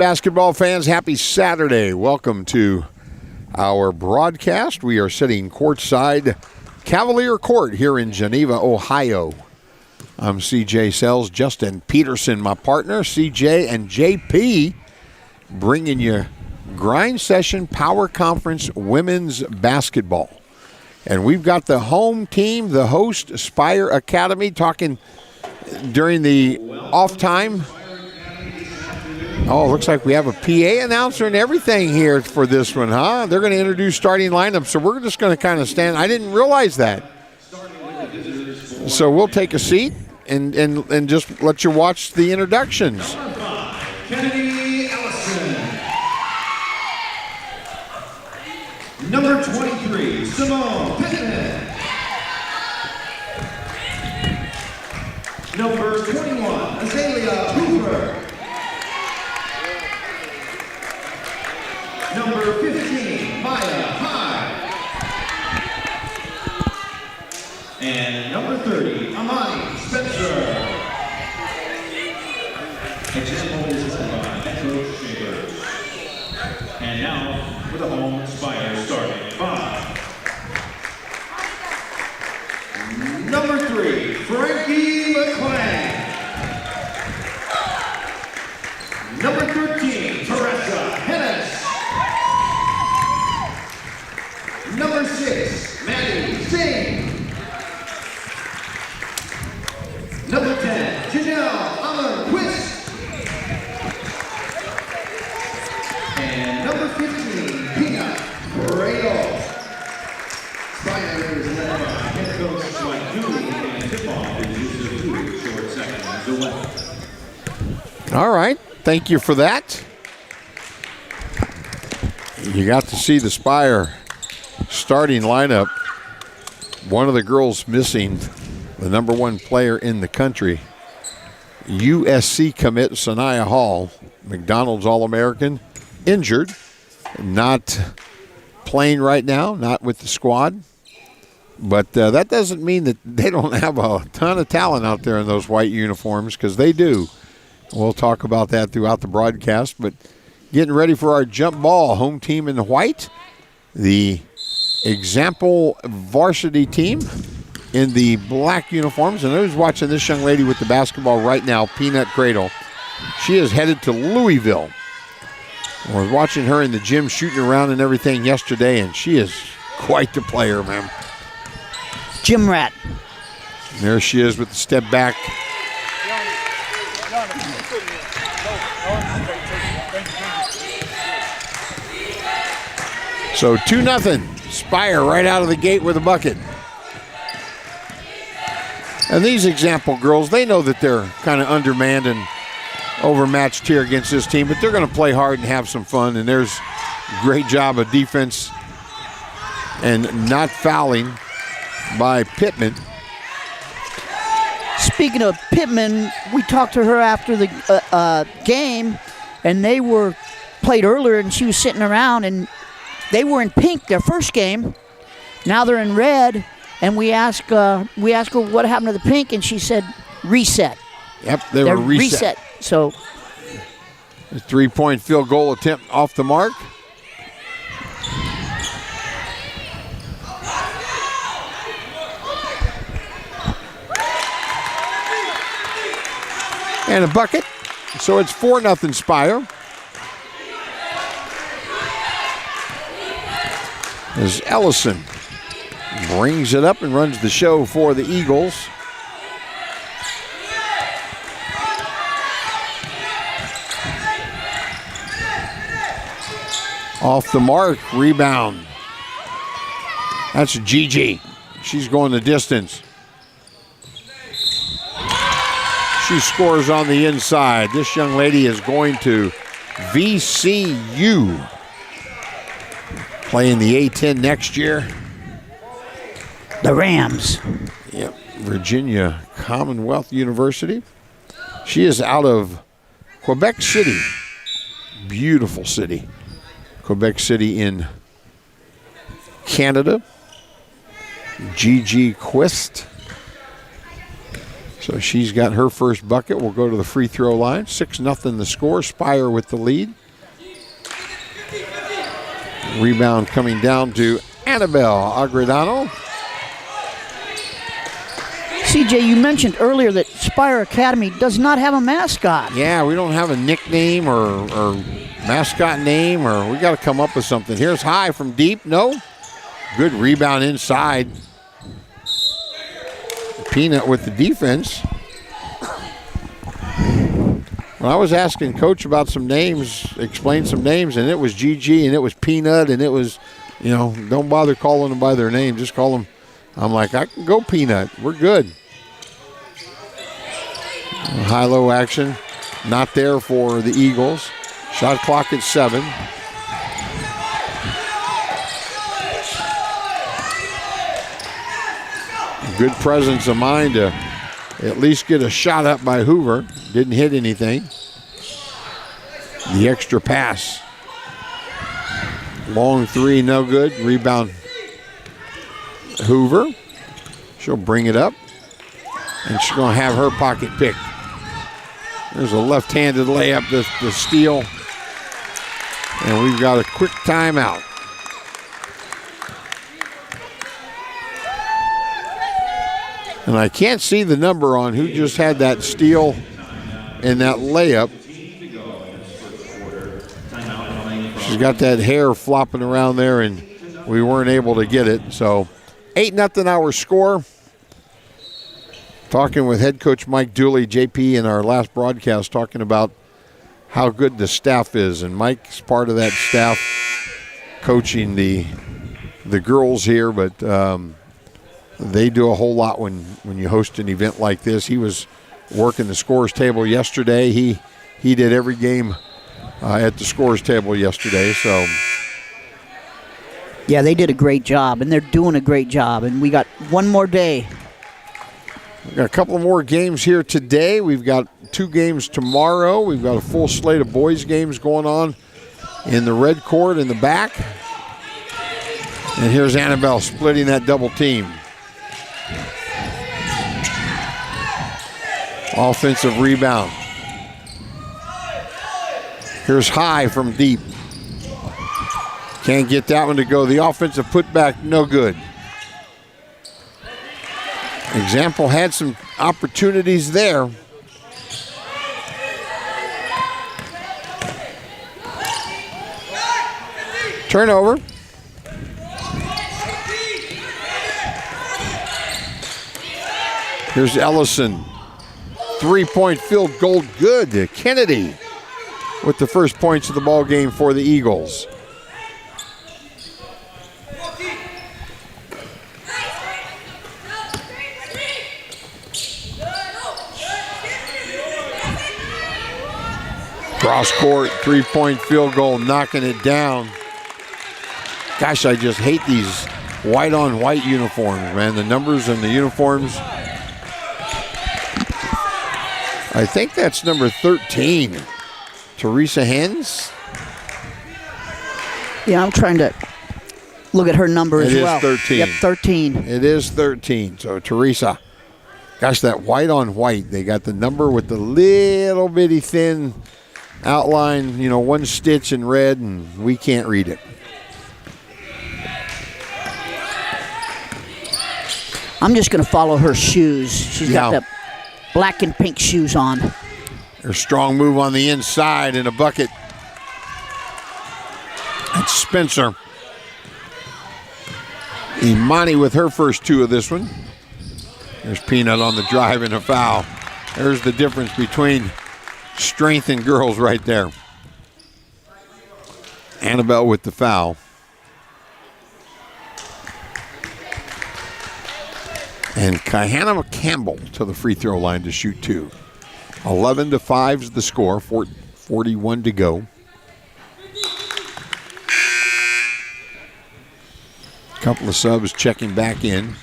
Basketball fans, happy Saturday. Welcome to our broadcast. We are sitting courtside Cavalier Court here in Geneva, Ohio. I'm CJ Sells, Justin Peterson, my partner, CJ and JP, bringing you Grind Session Power Conference Women's Basketball. And we've got the home team, the host, Spire Academy, talking during the off time. Oh, looks like we have a PA announcer and everything here for this one, huh? They're going to introduce starting lineup, so we're just going to kind of stand. I didn't realize that. So we'll take a seat and just let you watch the introductions. Number 23, Simone Pittman. Number 21, Azalea Hoover. Number 15, Maya Hyde. And number 30, Amani Spencer. Example is by Coach Chambers. And now, for the home Spire starting at 5. Number 3, Frankie McClain. Number 13, Teresa Hennis. Number 6, Maddie Singh. Number 10, Janelle Ammerquist. And number 15, Peanut Paredo. Spire is led by head coach Mike Dooley and tip-off is usually 2 short seconds away. All right. Thank you for that. You got to see the Spire starting lineup. One of the girls missing, the number 1 player in the country, USC commit Sanaya Hall, McDonald's All-American, injured, not playing right now, not with the squad. But that doesn't mean that they don't have a ton of talent out there in those white uniforms, because they do. We'll talk about that throughout the broadcast. But getting ready for our jump ball, home team in the white, the example varsity team in the black uniforms. And who's watching this young lady with the basketball right now, Peanut Cradle? She is headed to Louisville. I was watching her in the gym shooting around and everything yesterday, and she is quite the player, man. Gym rat. And there she is with the step back. So 2-0, Spire right out of the gate with a bucket. And these example girls, they know that they're kind of undermanned and overmatched here against this team, but they're going to play hard and have some fun. And there's a great job of defense and not fouling by Pittman. Speaking of Pittman, we talked to her after the game, and they were played earlier, and she was sitting around, and they were in pink their first game. Now they're in red, and we asked her what happened to the pink, and she said reset. Yep, they're reset. So a 3-point field goal attempt off the mark. And a bucket. So it's 4-0 Spire. As Ellison brings it up and runs the show for the Eagles. Off the mark, rebound. That's Gigi. She's going the distance. She scores on the inside. This young lady is going to VCU. Playing the A-10 next year. the Rams. Yep, Virginia Commonwealth University. She is out of Quebec City. Beautiful city. Quebec City in Canada. Gigi Quist. So she's got her first bucket. We'll go to the free throw line. 6-0 the score. Spire with the lead. Rebound coming down to Annabelle Agredano. CJ, you mentioned earlier that Spire Academy does not have a mascot. Yeah, we don't have a nickname or mascot name, or we got to come up with something. Here's high from deep. No. Good rebound inside. Peanut with the defense. When I was asking Coach about some names, explain some names, and it was GG, and it was Peanut, and it was, don't bother calling them by their name. Just call them. I'm like, I can go Peanut. We're good. High-low action. Not there for the Eagles. Shot clock at 7. Good presence of mind to at least get a shot up by Hoover. Didn't hit anything. The extra pass. Long three, no good. Rebound Hoover. She'll bring it up. And she's going to have her pocket picked. There's a left-handed layup, the steal. And we've got a quick timeout. And I can't see the number on who just had that steal and that layup. She's got that hair flopping around there, and we weren't able to get it. So 8-0 our score. Talking with head coach Mike Dooley, JP, in our last broadcast, talking about how good the staff is. And Mike's part of that staff coaching the girls here, but they do a whole lot when you host an event like this. He was working the scores table yesterday. He did every game at the scores table yesterday. So yeah, they did a great job, and they're doing a great job. And we got one more day. We've got a couple more games here today. We've got 2 games tomorrow. We've got a full slate of boys games going on in the red court in the back. And here's Annabelle splitting that double team. Offensive rebound. Here's high from deep. Can't get that one to go. The offensive putback, no good. Example had some opportunities there. Turnover. Here's Ellison. 3-point field goal, good. Kennedy with the first points of the ball game for the Eagles. Cross court, 3-point field goal, knocking it down. Gosh, I just hate these white on white uniforms, man. The numbers and the uniforms. I think that's number 13. Teresa Hens. Yeah, I'm trying to look at her number as well. It is 13. Yep, 13. It is 13. So Teresa. Gosh, that white on white. They got the number with the little bitty thin outline, one stitch in red, and we can't read it. I'm just going to follow her shoes. She's got the black and pink shoes on. Her strong move on the inside and a bucket. That's Spencer. Imani with her first 2 of this one. There's Peanut on the drive and a foul. There's the difference between strength and girls right there. Annabelle with the foul. And Kahana Campbell to the free throw line to shoot 2. 11-5 is the score, 41 to go. Couple of subs checking back in.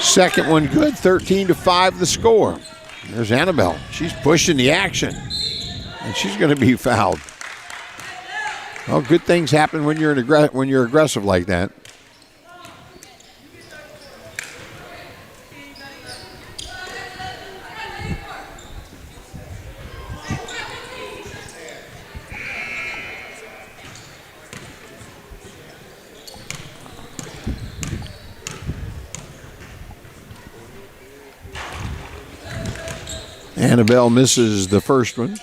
Second one good, 13-5 the score. There's Annabelle. She's pushing the action, and she's going to be fouled. Well, good things happen when you're aggressive like that. Annabelle misses the first one.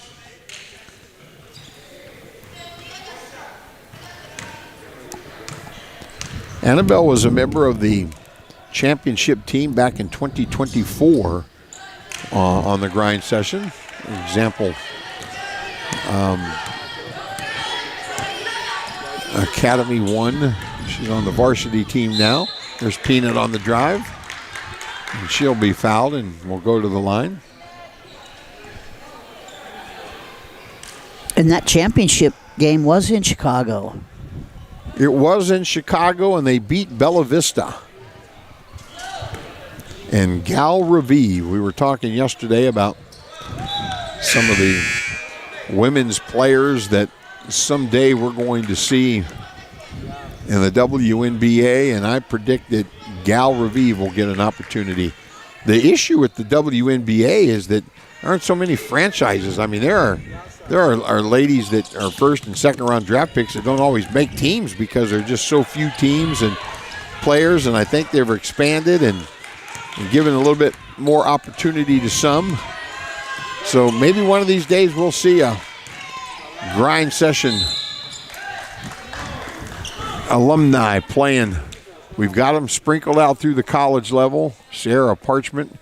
Annabelle was a member of the championship team back in 2024 on the grind session. Example, Academy 1. She's on the varsity team now. There's Peanut on the drive. And she'll be fouled and will go to the line. And that championship game was in Chicago. It was in Chicago, and they beat Bella Vista. And Gal Ravi, we were talking yesterday about some of the women's players that someday we're going to see in the WNBA, and I predict that Gal Ravi will get an opportunity. The issue with the WNBA is that there aren't so many franchises. I mean, there are ladies that are first and second round draft picks that don't always make teams because there are just so few teams and players, and I think they've expanded and given a little bit more opportunity to some. So maybe one of these days we'll see a grind session alumni playing. We've got them sprinkled out through the college level. Sarah Parchment,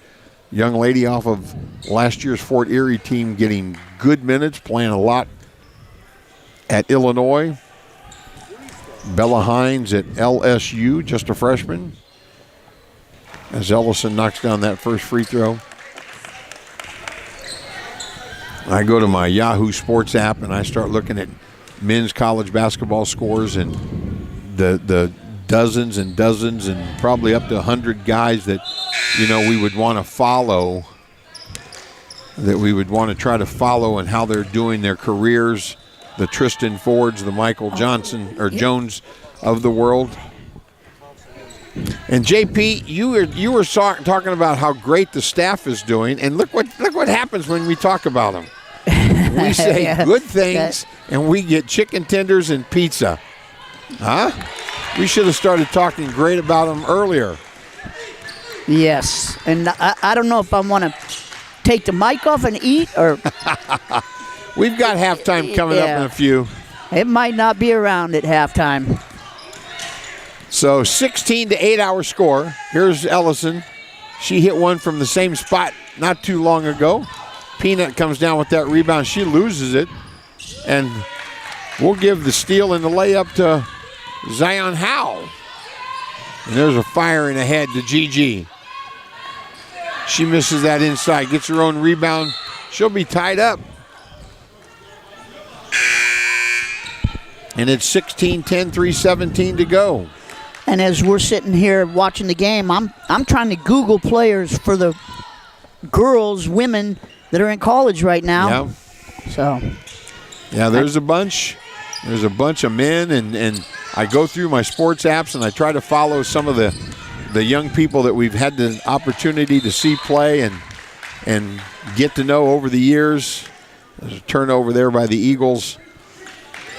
young lady off of last year's Fort Erie team, getting good minutes, playing a lot at Illinois. Bella Hines at LSU, just a freshman, as Ellison knocks down that first free throw. I go to my Yahoo Sports app and I start looking at men's college basketball scores and the dozens and dozens and probably up to 100 guys that, you know, we would want to follow, that we would want to try to follow and how they're doing their careers, the Tristan Fords, the Michael Johnson or Jones of the world. And JP, you were talking about how great the staff is doing, and look what happens when we talk about them. We say Yeah. good things, and we get chicken tenders and pizza. Huh? We should have started talking great about them earlier. Yes, and I don't know if I want to take the mic off and eat, or We've got halftime coming up in a few. it might not be around at halftime. So 16 to 8 hour score. Here's Ellison. She hit one from the same spot not too long ago. Peanut comes down with that rebound. She loses it. And we'll give the steal and the layup to Zion Howell. And there's a firing ahead to Gigi. She misses that inside, gets her own rebound. She'll be tied up. And it's 16-10, 3:17 to go. And as we're sitting here watching the game, I'm trying to Google players for the girls, women that are in college right now. Yeah. So. Yeah, there's a bunch. There's a bunch of men, and I go through my sports apps and I try to follow some of the young people that we've had the opportunity to see play and get to know over the years. There's a turnover there by the Eagles.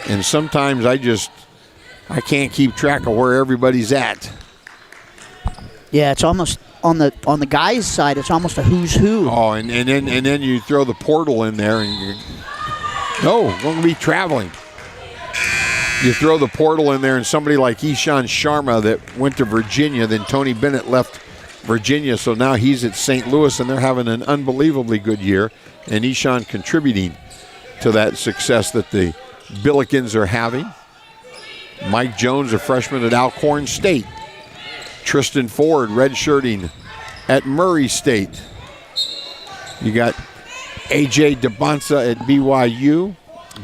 And sometimes I can't keep track of where everybody's at. Yeah, it's almost on the guys' side. It's almost a who's who. Oh, and then you throw the portal in there, and we're going to be traveling. You throw the portal in there, and somebody like Ishan Sharma that went to Virginia, then Tony Bennett left Virginia, so now he's at St. Louis, and they're having an unbelievably good year, and Ishan contributing to that success that the Billikens are having. Mike Jones, a freshman at Alcorn State. Tristan Ford, redshirting at Murray State. You got A.J. DeBonsa at BYU.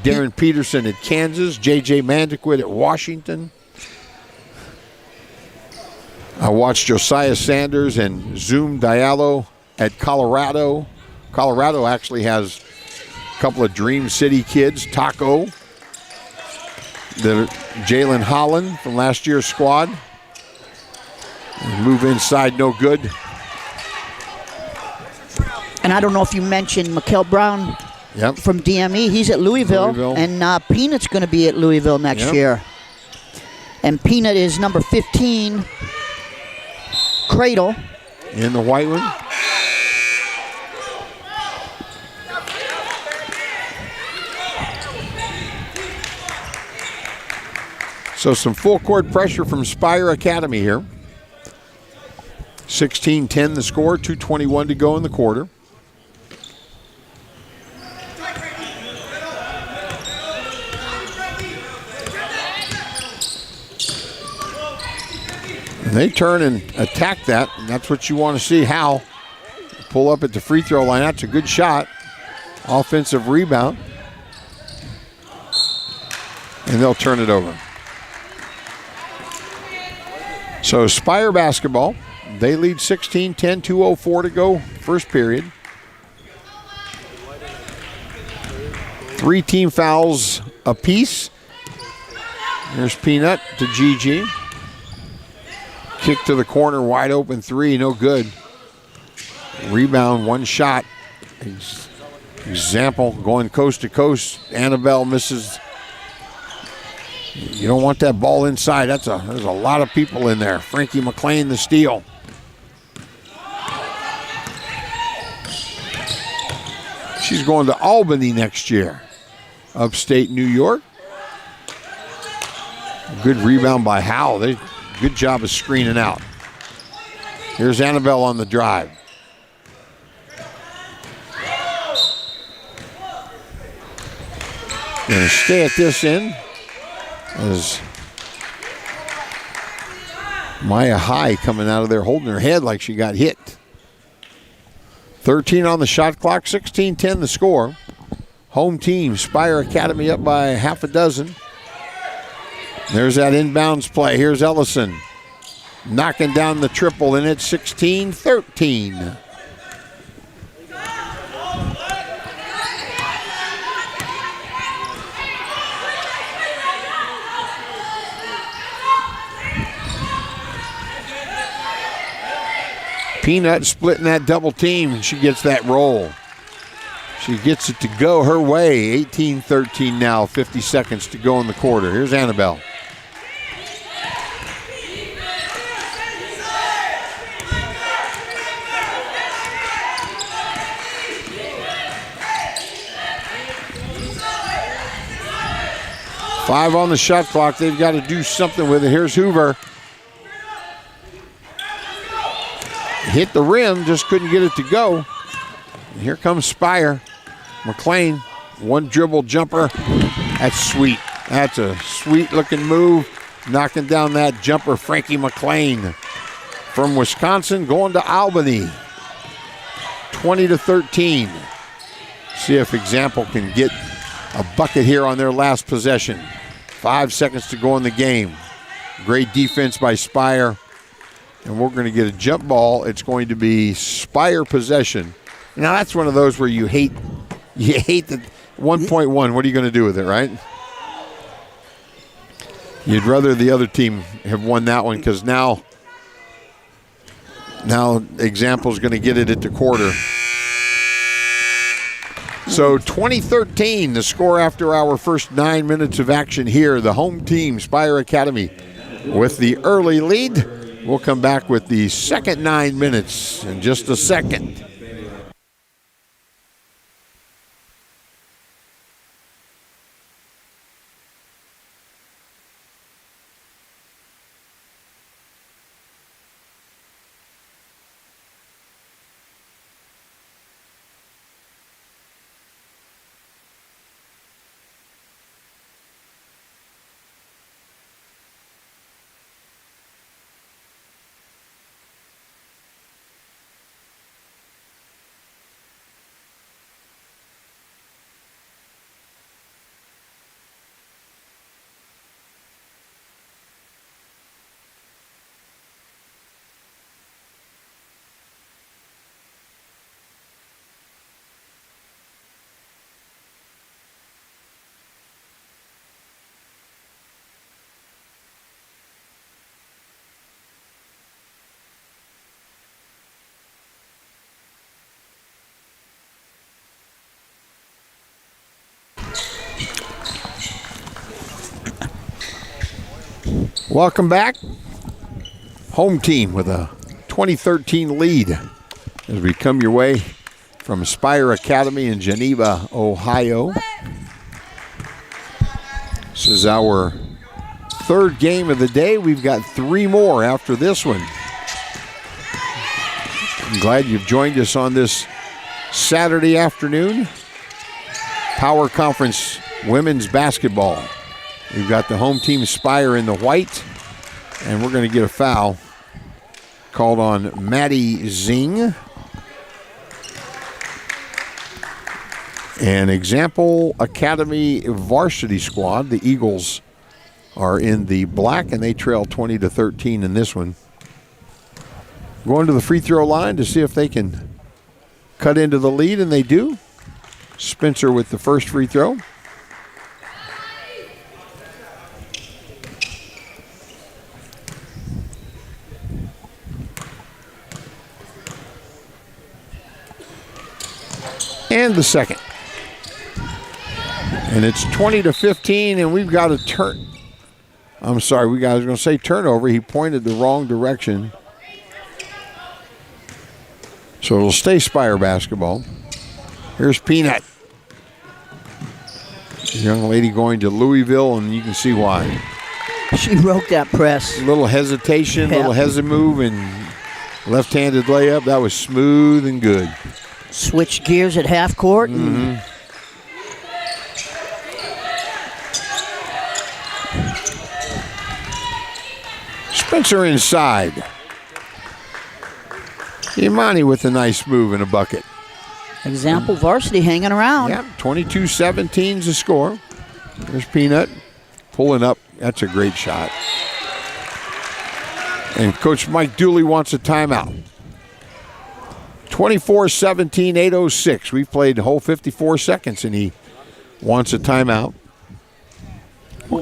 Darren Peterson at Kansas. J.J. Mandequit at Washington. I watched Josiah Sanders and Zoom Diallo at Colorado. Colorado actually has a couple of Dream City kids. Taco, the Jalen Holland from last year's squad. Move inside, no good. And I don't know if you mentioned Mikael Brown from DME. He's at Louisville. And Peanut's going to be at Louisville next year. And Peanut is number 15, Cradle. In the white one. So some full court pressure from Spire Academy here. 16-10 the score, 2:21 to go in the quarter. And they turn and attack that, and that's what you want to see. How pull up at the free throw line. That's a good shot. Offensive rebound. And they'll turn it over. So Spire basketball, they lead 16-10, 2:04 to go, first period. 3 team fouls apiece. There's Peanut to Gigi. Kick to the corner, wide open 3, no good. Rebound, 1 shot. Example going coast to coast. Annabelle misses. You don't want that ball inside. There's a lot of people in there. Frankie McLean, the steal. She's going to Albany next year. Upstate New York. Good rebound by Howell. Good job of screening out. Here's Annabelle on the drive. Going to stay at this end as Maya High coming out of there holding her head like she got hit. 13 on the shot clock, 16-10 the score. Home team, Spire Academy up by half a dozen. There's that inbounds play. Here's Ellison knocking down the triple, and it's 16-13. Peanut splitting that double team, and she gets that roll. She gets it to go her way. 18-13 now, 50 seconds to go in the quarter. Here's Annabelle. Five on the shot clock. They've got to do something with it. Here's Hoover. Hit the rim, just couldn't get it to go. And here comes Spire. McLean, 1 dribble jumper. That's sweet. That's a sweet looking move. Knocking down that jumper, Frankie McLean. From Wisconsin going to Albany. 20-13. See if Example can get a bucket here on their last possession. 5 seconds to go in the game. Great defense by Spire. And we're going to get a jump ball. It's going to be Spire possession. Now that's one of those where you hate the 1.1. What are you going to do with it, right? You'd rather the other team have won that one because now Example's going to get it at the quarter. So 2013, the score after our first 9 minutes of action here. The home team, Spire Academy, with the early lead. We'll come back with the second 9 minutes in just a second. Welcome back. Home team with a 2013 lead as we come your way from Spire Academy in Geneva, Ohio. This is our third game of the day. We've got 3 more after this one. I'm glad you've joined us on this Saturday afternoon. Power Conference women's basketball. We've got the home team Spire in the white, and we're going to get a foul called on Maddie Zing. And Example Academy varsity squad, the Eagles, are in the black, and they trail 20-13 in this one. Going to the free throw line to see if they can cut into the lead, and they do. Spencer with the first free throw. And the second. And it's 20-15, and we've got a turn. I'm sorry, I was going to say turnover. He pointed the wrong direction. So it'll stay Spire basketball. Here's Peanut. Young lady going to Louisville, and you can see why. She broke that press. A little hesitation, Yeah. little hesitant move, and left-handed layup. That was smooth and good. Switched gears at half court. And Spencer inside. Imani with a nice move and a bucket. Example Varsity hanging around. Yeah, 22-17 is the score. There's Peanut pulling up. That's a great shot. And Coach Mike Dooley wants a timeout. 24-17, 8:06. We've played the whole 54 seconds, and he wants a timeout. We'll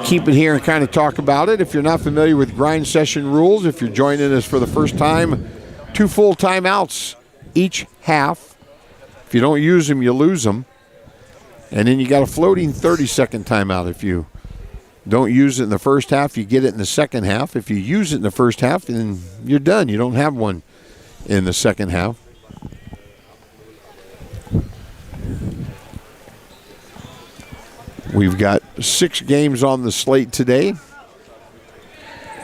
keep it here and kind of talk about it. If you're not familiar with grind session rules, if you're joining us for the first time, 2 full timeouts each half. If you don't use them, you lose them. And then you got a floating 30-second timeout. If you don't use it in the first half, you get it in the second half. If you use it in the first half, then you're done. You don't have one in the second half. We've got 6 games on the slate today.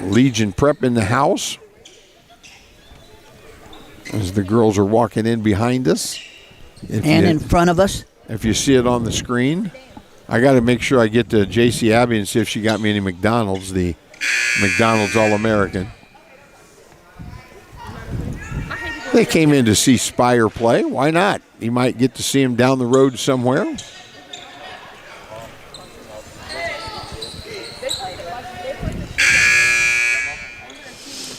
Legion Prep in the house, as the girls are walking in behind us. In front of us. If you see it on the screen. I got to make sure I get to J.C. Abbey and see if she got me any McDonald's, the McDonald's All-American. They came in to see Spire play. Why not? You might get to see him down the road somewhere.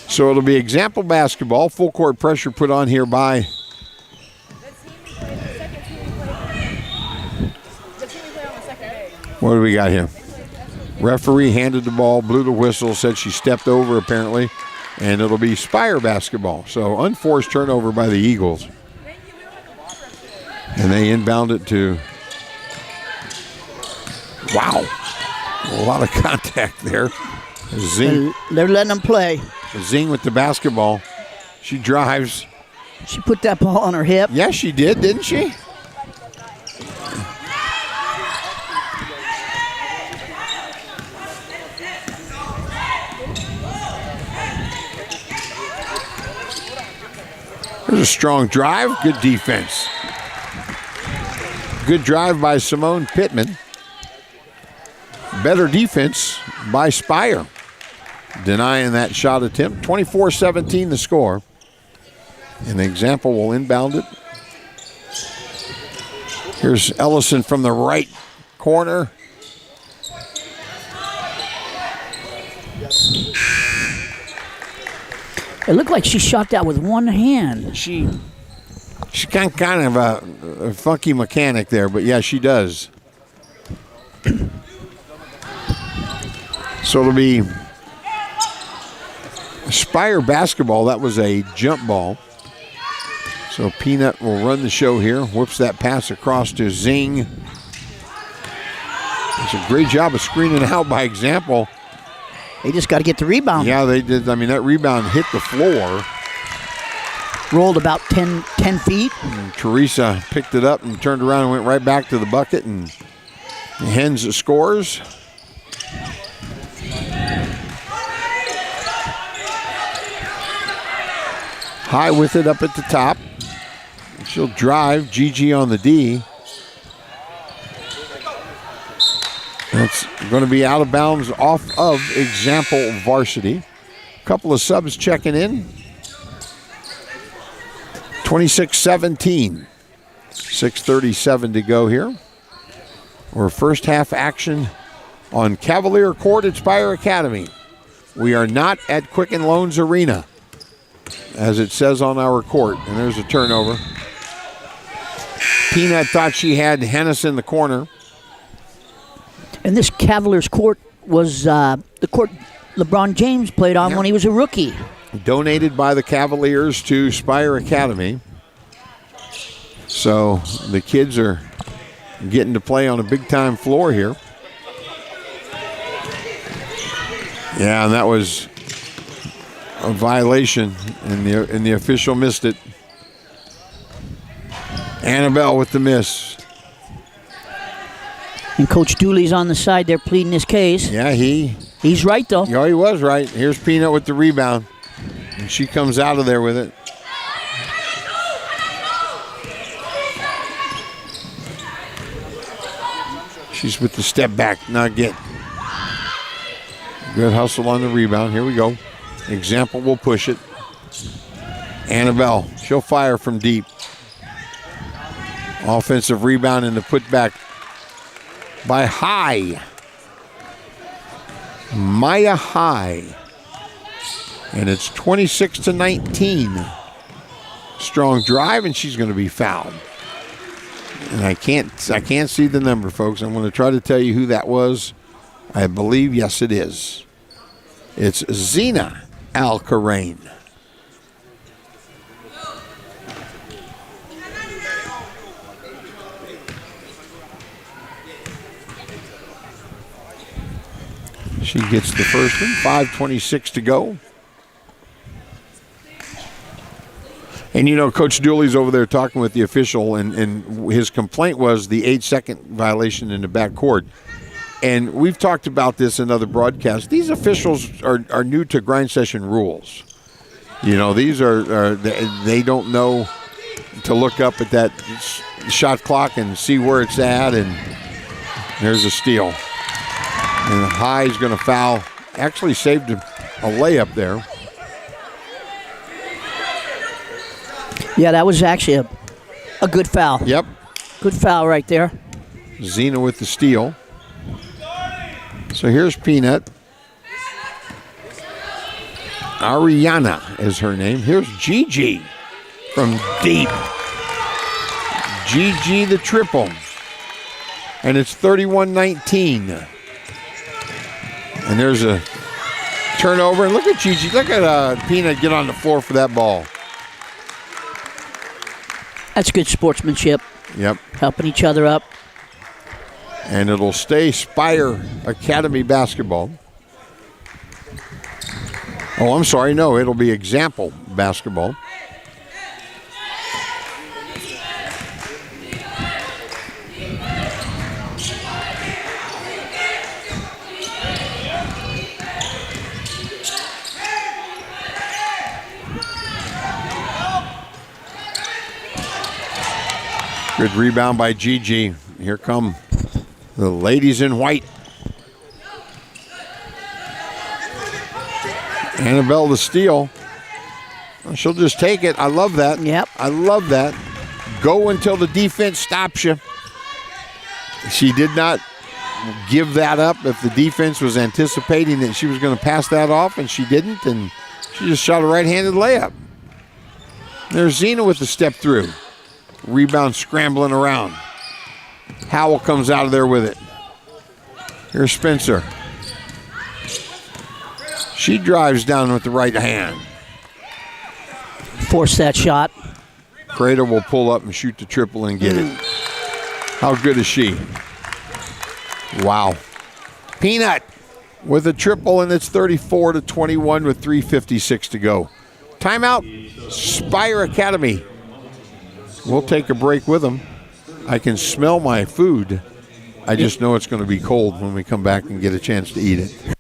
So it'll be Example basketball. Full court pressure put on here by what do we got here? Referee handed the ball, blew the whistle, said she stepped over apparently, and it'll be Spire basketball. So unforced turnover by the Eagles. And they inbound it to, wow, a lot of contact there. Zing. They're letting them play. Zing with the basketball. She drives. She put that ball on her hip. Yes, she did, didn't she? There's a strong drive. Good defense. Good drive by Simone Pittman. Better defense by Spire. Denying that shot attempt. 24-17 the score. And Example will inbound it. Here's Ellison from the right corner. It looked like she shot that with one hand. She's kind of a funky mechanic there, but yeah, she does. So it'll be Spire basketball. That was a jump ball. So Peanut will run the show here. Whoops that pass across to Zing. It's a great job of screening out by Example. They just got to get the rebound. Yeah, they did. I mean, that rebound hit the floor. Rolled about 10 feet. And Teresa picked it up and turned around and went right back to the bucket, and Hens scores. High with it up at the top. She'll drive. Gigi on the D. That's going to be out of bounds off of Example Varsity. A couple of subs checking in. 26-17. 6:37 to go here. We're first half action on Cavalier Court at Spire Academy. We are not at Quicken Loans Arena, as it says on our court. And there's a turnover. Peanut thought she had Hennis in the corner. And this Cavaliers court was the court LeBron James played on when he was a rookie. Donated by the Cavaliers to Spire Academy. So the kids are getting to play on a big-time floor here. Yeah, and that was a violation, and the official missed it. Annabelle with the miss. And Coach Dooley's on the side there pleading his case. Yeah, he's right, though. Yeah, he was right. Here's Peanut with the rebound, and she comes out of there with it. She's with the step back, not get. Good hustle on the rebound. Here we go. Example will push it. Annabelle, she'll fire from deep. Offensive rebound and the putback by High. Maya High. And it's 26-19. Strong drive, and she's going to be fouled. And I can't see the number, folks. I'm going to try to tell you who that was. I believe, yes, it is. It's Zena Alcarain. She gets the first one. 5:26 to go. And, you know, Coach Dooley's over there talking with the official, and his complaint was the 8-second violation in the backcourt. And we've talked about this in other broadcasts. These officials are new to grind session rules. You know, these they don't know to look up at that shot clock and see where it's at, and there's a steal. And High's going to foul. Actually saved a layup there. Yeah, that was actually a good foul. Yep. Good foul right there. Zena with the steal. So here's Peanut. Ariana is her name. Here's Gigi from deep. Gigi the triple. And it's 31-19. And there's a turnover. And look at Gigi. Look at Peanut get on the floor for that ball. That's good sportsmanship. Yep. Helping each other up. And it'll stay Spire Academy basketball. Oh, I'm sorry. No, it'll be Example basketball. Good rebound by Gigi. Here come the ladies in white. Annabelle the steal. She'll just take it. I love that. Yep. I love that. Go until the defense stops you. She did not give that up if the defense was anticipating that she was going to pass that off, and she didn't, and she just shot a right-handed layup. There's Zena with the step through. Rebound scrambling around. Howell comes out of there with it. Here's Spencer. She drives down with the right hand. Force that shot. Crater will pull up and shoot the triple and get it. How good is she? Wow. Peanut with a triple, and it's 34-21 with 3:56 to go. Timeout, Spire Academy. We'll take a break with them. I can smell my food. I just know it's going to be cold when we come back and get a chance to eat it.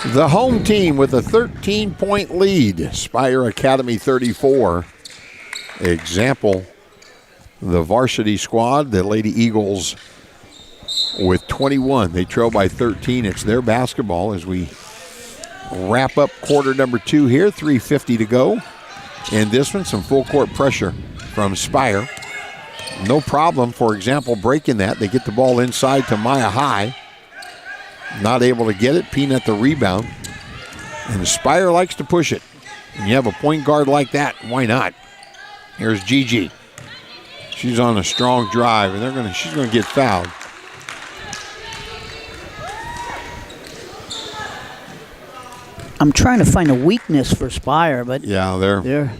The home team with a 13-point lead. Spire Academy 34. Example, the varsity squad, the Lady Eagles, with 21. They trail by 13. It's their basketball as we wrap up quarter number 2 here. 3:50 to go. In this one, some full court pressure from Spire. No problem, for example, breaking that. They get the ball inside to Maya High. Not able to get it. Peanut the rebound. And Spire likes to push it. And you have a point guard like that, why not? Here's Gigi. She's on a strong drive, and she's gonna get fouled. I'm trying to find a weakness for Spire, but yeah, they're.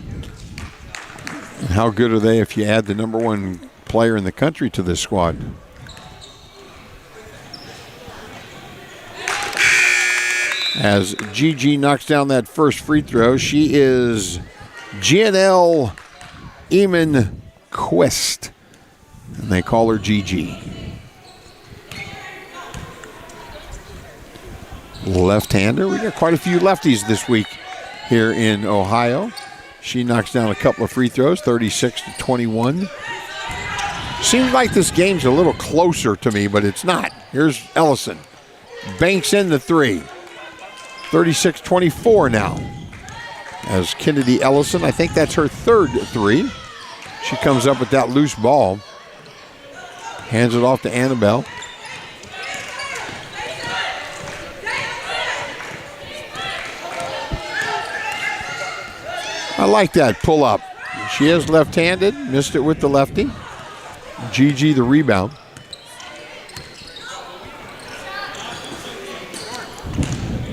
How good are they if you add the number 1 player in the country to this squad? As Gigi knocks down that first free throw, she is Gianelle Eamon Quest, and they call her Gigi. Left-hander. We got quite a few lefties this week here in Ohio. She knocks down a couple of free throws, 36-21. Seems like this game's a little closer to me, but it's not. Here's Ellison. Banks in the 3. 36-24 now. As Kennedy Ellison, I think that's her 3rd 3. She comes up with that loose ball. Hands it off to Annabelle. I like that pull up. She is left-handed, missed it with the lefty. Gigi the rebound.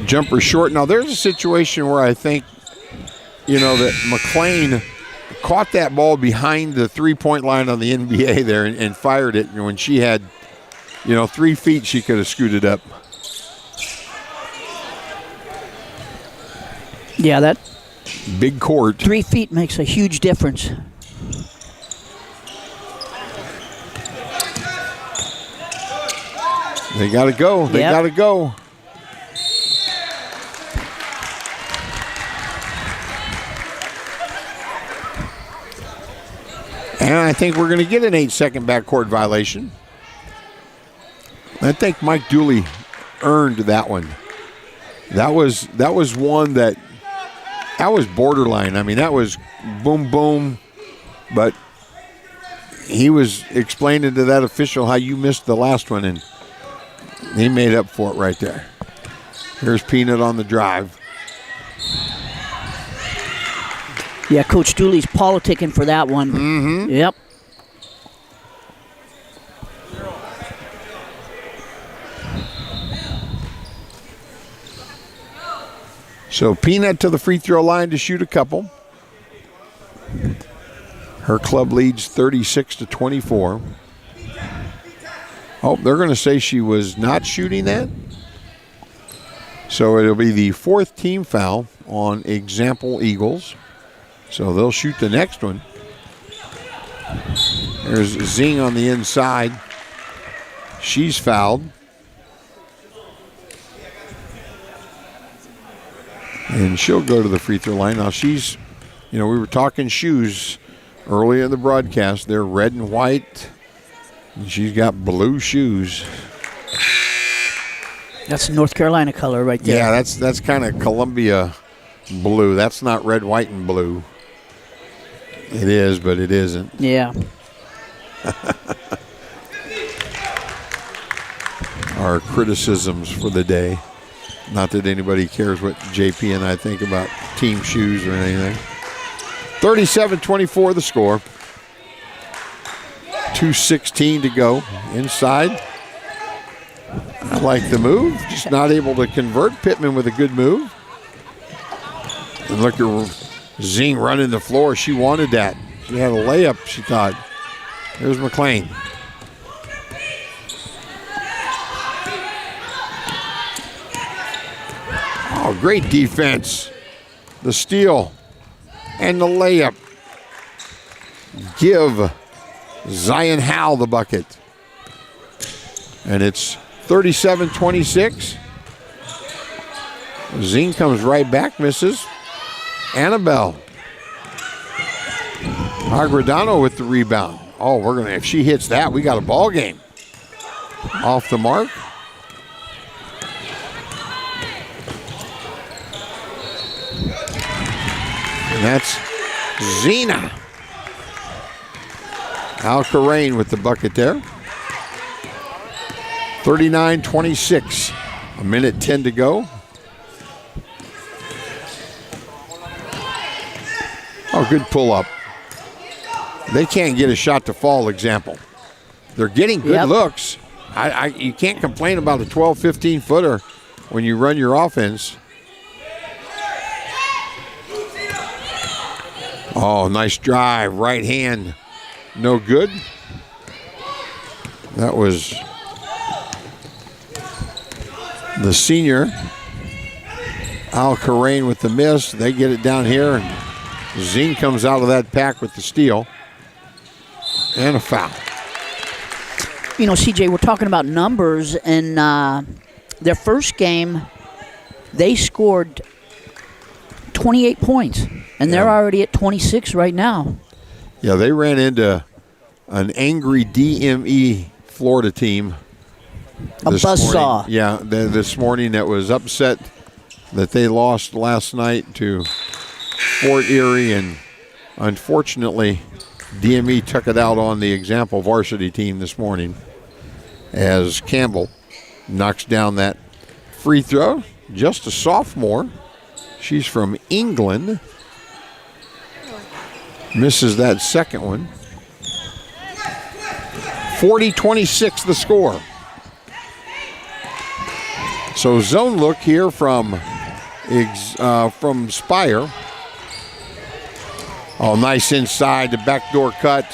Jumper short. Now there's a situation where I think, that McLean caught that ball behind the 3-point line on the NBA there and fired it. And when she had, 3 feet, she could have scooted up. Yeah, that big court. 3 feet makes a huge difference. They got to go. They got to go. And I think we're going to get an 8-second backcourt violation. I think Mike Dooley earned that one. That was one that was borderline. I mean, that was boom, boom. But he was explaining to that official how you missed the last one, and he made up for it right there. Here's Peanut on the drive. Yeah, Coach Dooley's politicking for that one. Mm-hmm. Yep. So Peanut to the free throw line to shoot a couple. Her club leads 36-24. Oh, they're going to say she was not shooting that. So it'll be the 4th team foul on Example Eagles. So they'll shoot the next one. There's Zing on the inside. She's fouled. And she'll go to the free throw line. Now she's, we were talking shoes. early in the broadcast. They're red and white. And she's got blue shoes. That's North Carolina color right there. Yeah, that's kind of Columbia blue. That's not red, white, and blue. It is, but it isn't. Yeah. Our criticisms for the day. Not that anybody cares what JP and I think about team shoes or anything. 37-24 the score. 2:16 to go. Inside. I like the move. Just not able to convert. Pittman with a good move. And look at Zing running the floor. She wanted that. She had a layup, she thought. There's McLean. Oh, great defense. The steal and the layup. Give Zion Howe the bucket. And it's 37-26. Zing comes right back, misses. Annabelle. Agredano with the rebound. Oh, we're gonna, if she hits that, we got a ball game. Off the mark. And that's Zena. Al-Karain with the bucket there. 39-26. A minute 10 to go. Oh, good pull-up. They can't get a shot to fall example. They're getting good looks. You can't complain about a 12, 15-footer when you run your offense. Oh, nice drive. Right hand. No good. That was the senior. Al-Karain with the miss. They get it down here. And Zing comes out of that pack with the steal. And a foul. You know, CJ, we're talking about numbers. And their first game, they scored 28 points. And they're already at 26 right now. Yeah, they ran into an angry DME Florida team. A buzzsaw. Yeah, this morning that was upset that they lost last night to Fort Erie. And unfortunately, DME took it out on the example varsity team this morning as Campbell knocks down that free throw. Just a sophomore. She's from England. Misses that second one. 40-26 the score. So zone look here from Spire. Oh, nice inside, the backdoor cut.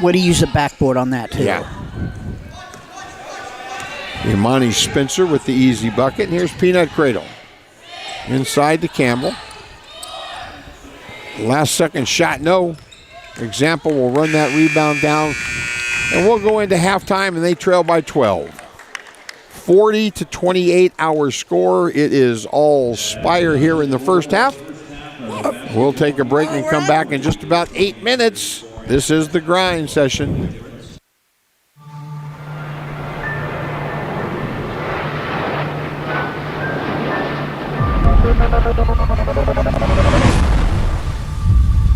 Way to use the backboard on that, too. Yeah. Imani Spencer with the easy bucket. And here's Peanut Cradle. Inside to Campbell. Last second shot, no. Example will run that rebound down. And we'll go into halftime, and they trail by 12. 40-28 our score. It is all Spire here in the first half. We'll take a break and come back in just about 8 minutes. This is the grind session.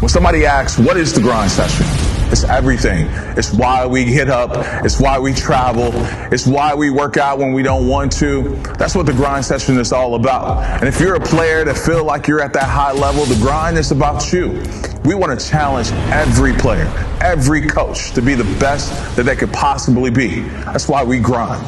When somebody asks, what is the grind session? It's everything. It's why we get up. It's why we travel. It's why we work out when we don't want to. That's what the grind session is all about. And if you're a player that feel like you're at that high level, the grind is about you. We want to challenge every player, every coach to be the best that they could possibly be. That's why we grind.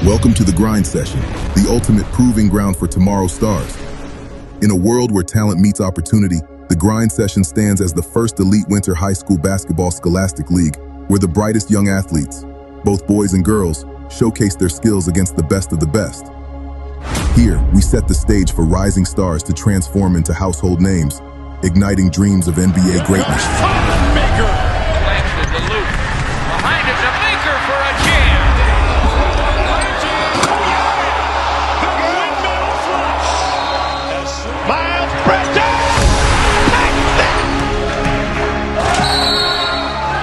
Welcome to the grind session, the ultimate proving ground for tomorrow's stars. In a world where talent meets opportunity, the grind session stands as the first elite winter high school basketball scholastic league, where the brightest young athletes, both boys and girls, showcase their skills against the best of the best. Here, we set the stage for rising stars to transform into household names, igniting dreams of NBA greatness. Baker flashes the loop. Behind it's a Baker for a jam. The windmill flush. Miles Bridges.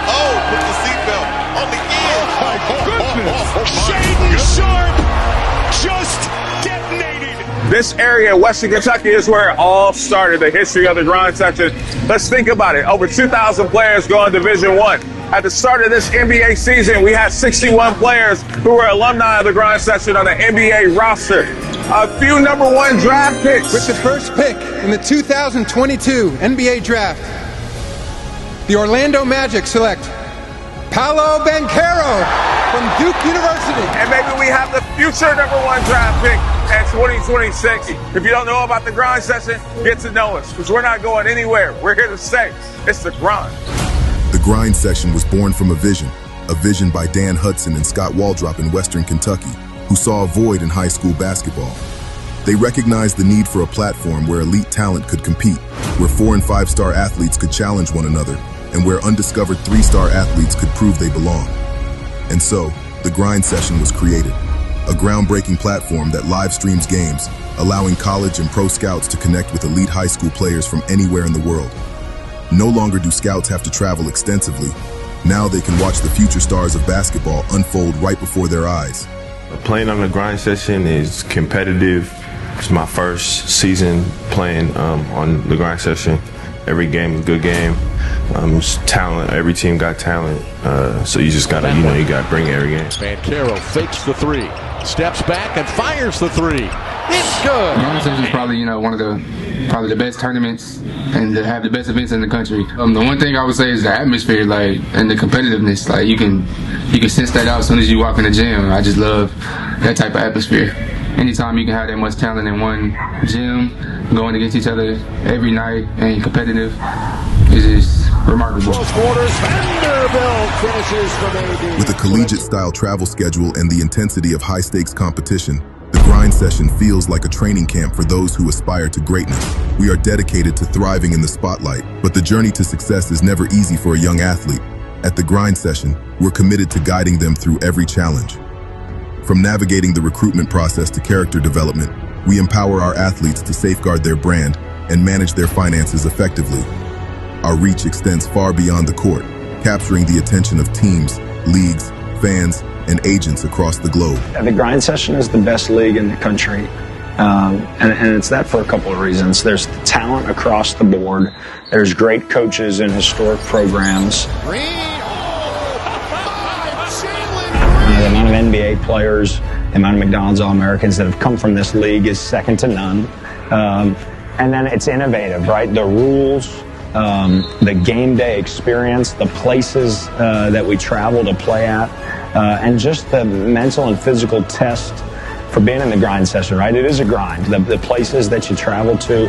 Oh, put the seatbelt on the end. Oh my goodness. Shaden Sharp just detonated. This area, Western Kentucky, is where it all started, the history of the grind section. Let's think about it. Over 2,000 players going Division I. At the start of this NBA season, we had 61 players who were alumni of the grind section on the NBA roster. A few #1 draft picks. With the first pick in the 2022 NBA Draft, the Orlando Magic select Paolo Banchero from Duke University. And maybe we have the future #1 draft pick at 2026. If you don't know about the grind session, get to know us, because we're not going anywhere. We're here to stay. It's the grind. The grind session was born from a vision by Dan Hudson and Scott Waldrop in Western Kentucky, who saw a void in high school basketball. They recognized the need for a platform where elite talent could compete, where 4- and 5-star athletes could challenge one another, and where undiscovered 3-star athletes could prove they belong. And so, the grind session was created, a groundbreaking platform that live streams games, allowing college and pro scouts to connect with elite high school players from anywhere in the world. No longer do scouts have to travel extensively. Now they can watch the future stars of basketball unfold right before their eyes. Playing on the grind session is competitive. It's my first season playing on the grind session. Every game is a good game. It's talent. Every team got talent. So you just gotta, you gotta bring it every game. Banchero fakes the three, steps back and fires the three. It's good. Grind session is probably, one of the best tournaments and to have the best events in the country. The one thing I would say is the atmosphere, and the competitiveness. You can sense that out as soon as you walk in the gym. I just love that type of atmosphere. Anytime you can have that much talent in one gym, going against each other every night and competitive, is just remarkable. Close quarters, Vanderbilt finishes from AD. With a collegiate-style travel schedule and the intensity of high-stakes competition, the grind session feels like a training camp for those who aspire to greatness. We are dedicated to thriving in the spotlight, but the journey to success is never easy for a young athlete. At the grind session, we're committed to guiding them through every challenge. From navigating the recruitment process to character development, we empower our athletes to safeguard their brand and manage their finances effectively. Our reach extends far beyond the court, capturing the attention of teams, leagues, fans, and agents across the globe. The grind session is the best league in the country, and it's that for a couple of reasons. There's talent across the board. There's great coaches and historic programs. The amount of NBA players, the amount of McDonald's All-Americans that have come from this league is second to none. And then it's innovative, right? The rules, the game day experience, the places that we travel to play at, and just the mental and physical test for being in the grind session, right? It is a grind. The places that you travel to,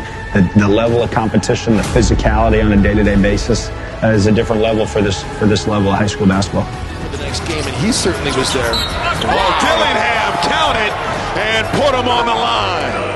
the level of competition, the physicality on a day-to-day basis is a different level for this level of high school basketball. The next game, and he certainly was there. Well, Dillingham counted and put him on the line.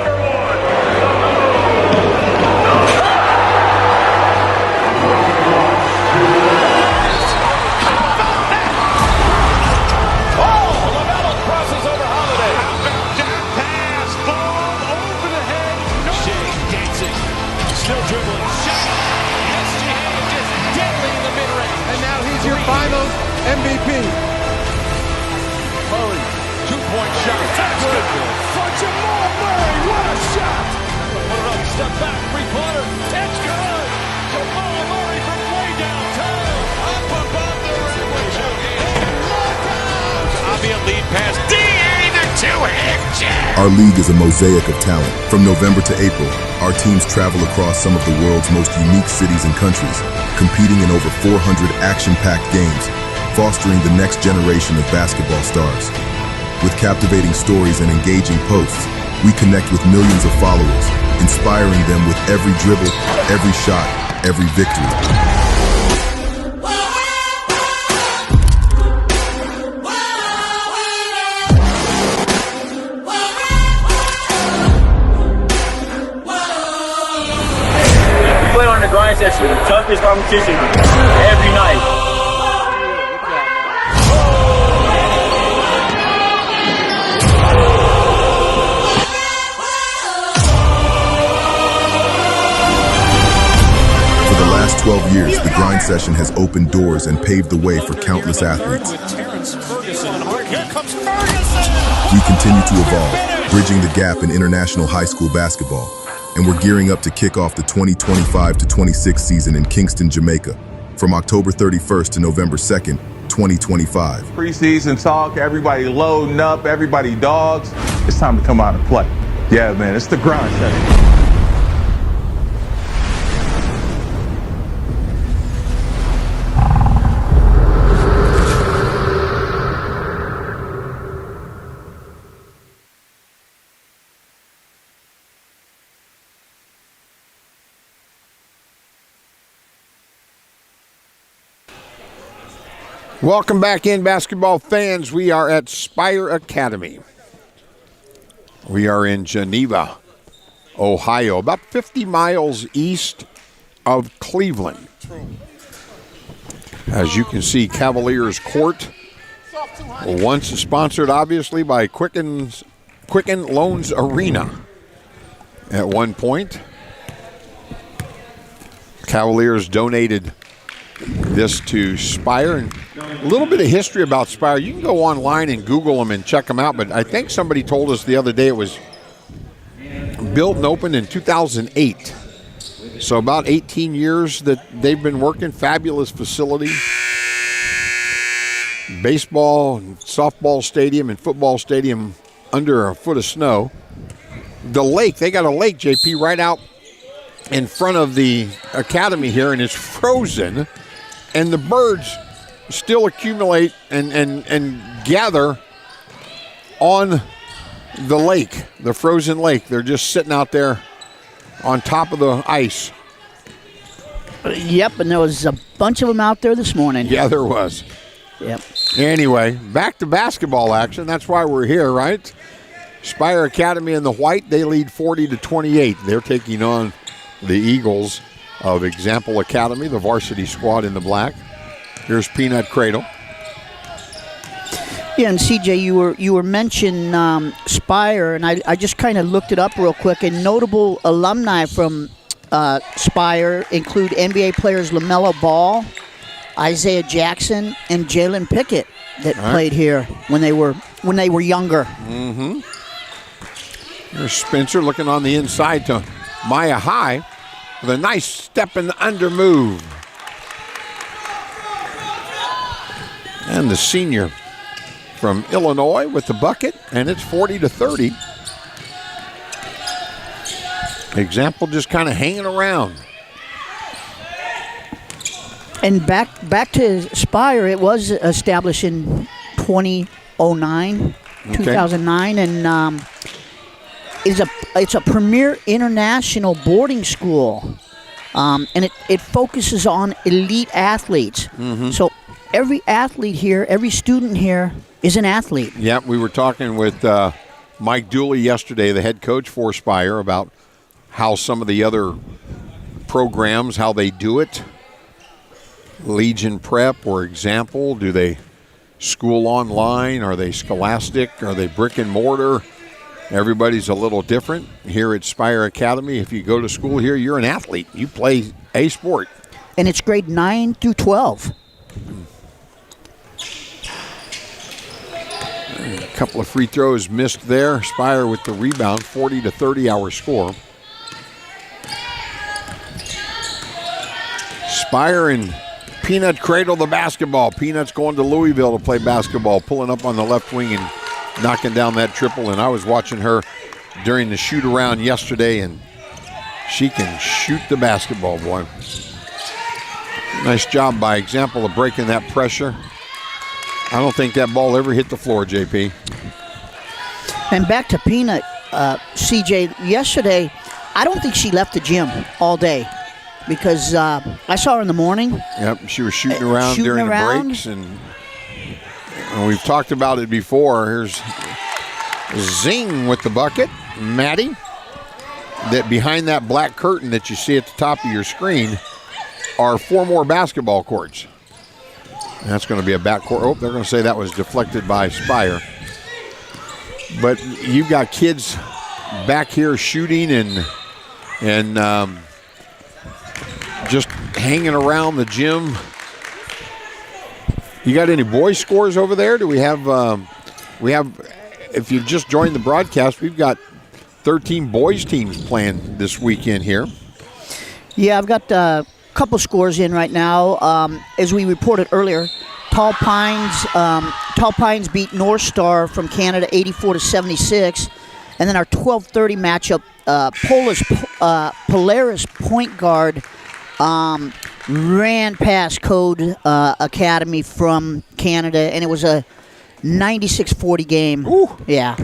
Finals MVP. Murray, 2-point shot. That's good. For Jamal Murray, what a shot. Put it up, step back, three-pointer. It's good. Jamal Murray from way downtown. Up above the rim with Jokic. Look out. Obvious lead pass. D.A. the two-hand jab. Our league is a mosaic of talent. From November to April, our teams travel across some of the world's most unique cities and countries, competing in over 400 action-packed games, fostering the next generation of basketball stars. With captivating stories and engaging posts, we connect with millions of followers, inspiring them with every dribble, every shot, every victory. session, the toughest competition every night. For the last 12 years, the grind session has opened doors and paved the way for countless athletes. We continue to evolve, bridging the gap in international high school basketball, and we're gearing up to kick off the 2025-26 season in Kingston, Jamaica, from October 31st to November 2nd, 2025. Preseason talk, everybody loading up, everybody dogs. It's time to come out and play. Yeah, man, it's the grind session. Welcome back in, basketball fans. We are at Spire Academy. We are in Geneva, Ohio, about 50 miles east of Cleveland. As you can see, Cavaliers Court, once sponsored obviously by Quicken Loans Arena at one point. Cavaliers donated this to Spire. And a little bit of history about Spire. You can go online and Google them and check them out, but I think somebody told us the other day it was built and opened in 2008. So about 18 years that they've been working. Fabulous facility. Baseball and softball stadium and football stadium under a foot of snow. The lake, they got a lake, JP, right out in front of the academy here, and it's frozen. And the birds still accumulate and gather on the lake, the frozen lake. They're just sitting out there on top of the ice. Yep, and there was a bunch of them out there this morning. Yeah, there was. Yep. Anyway, back to basketball action. That's why we're here, right? Spire Academy in the white, they lead 40-28. They're taking on the Eagles of Example Academy, the varsity squad in the black. Here's Peanut Cradle. Yeah, and CJ, you were mentioning Spire, and I just kind of looked it up real quick. And notable alumni from Spire include NBA players LaMelo Ball, Isaiah Jackson, and Jalen Pickett that played here when they were younger. Mm-hmm. Here's Spencer looking on the inside to Maya High with a nice step and under move. And the senior from Illinois with the bucket, and it's 40-30. Example just kind of hanging around. And back to Spire, it was established in 2009, 2009, and it's a premier international boarding school, and it focuses on elite athletes. Mm-hmm. So every athlete here, every student here is an athlete. Yeah, we were talking with Mike Dooley yesterday, the head coach for Spire, about how some of the other programs, how they do it. Legion Prep or Example, do they school online? Are they scholastic? Are they brick and mortar? Everybody's a little different. Here at Spire Academy, if you go to school here, you're an athlete. You play a sport. And it's grade 9 through 12. A couple of free throws missed there. Spire with the rebound, 40-30 our score. Spire and Peanut cradle the basketball. Peanut's going to Louisville to play basketball, pulling up on the left wing and knocking down that triple. And I was watching her during the shoot around yesterday, and she can shoot the basketball, boy. Nice job by Example of breaking that pressure. I don't think that ball ever hit the floor, JP. And back to Peanut, CJ, yesterday, I don't think she left the gym all day because I saw her in the morning. Yep, she was shooting around during the breaks, and we've talked about it before. Here's Zing with the bucket. Maddie, that behind that black curtain that you see at the top of your screen, are 4 more basketball courts. And that's going to be a backcourt. Oh, they're going to say that was deflected by Spire. But you've got kids back here shooting and just hanging around the gym. You got any boys scores over there? Do we have, if you've just joined the broadcast, we've got 13 boys teams playing this weekend here. Yeah, I've got a couple scores in right now. As we reported earlier, Tall Pines beat North Star from Canada 84-76. And then our 12:30 matchup, Polaris point guard ran past Code Academy from Canada, and it was a 96-40 game. Ooh. Yeah.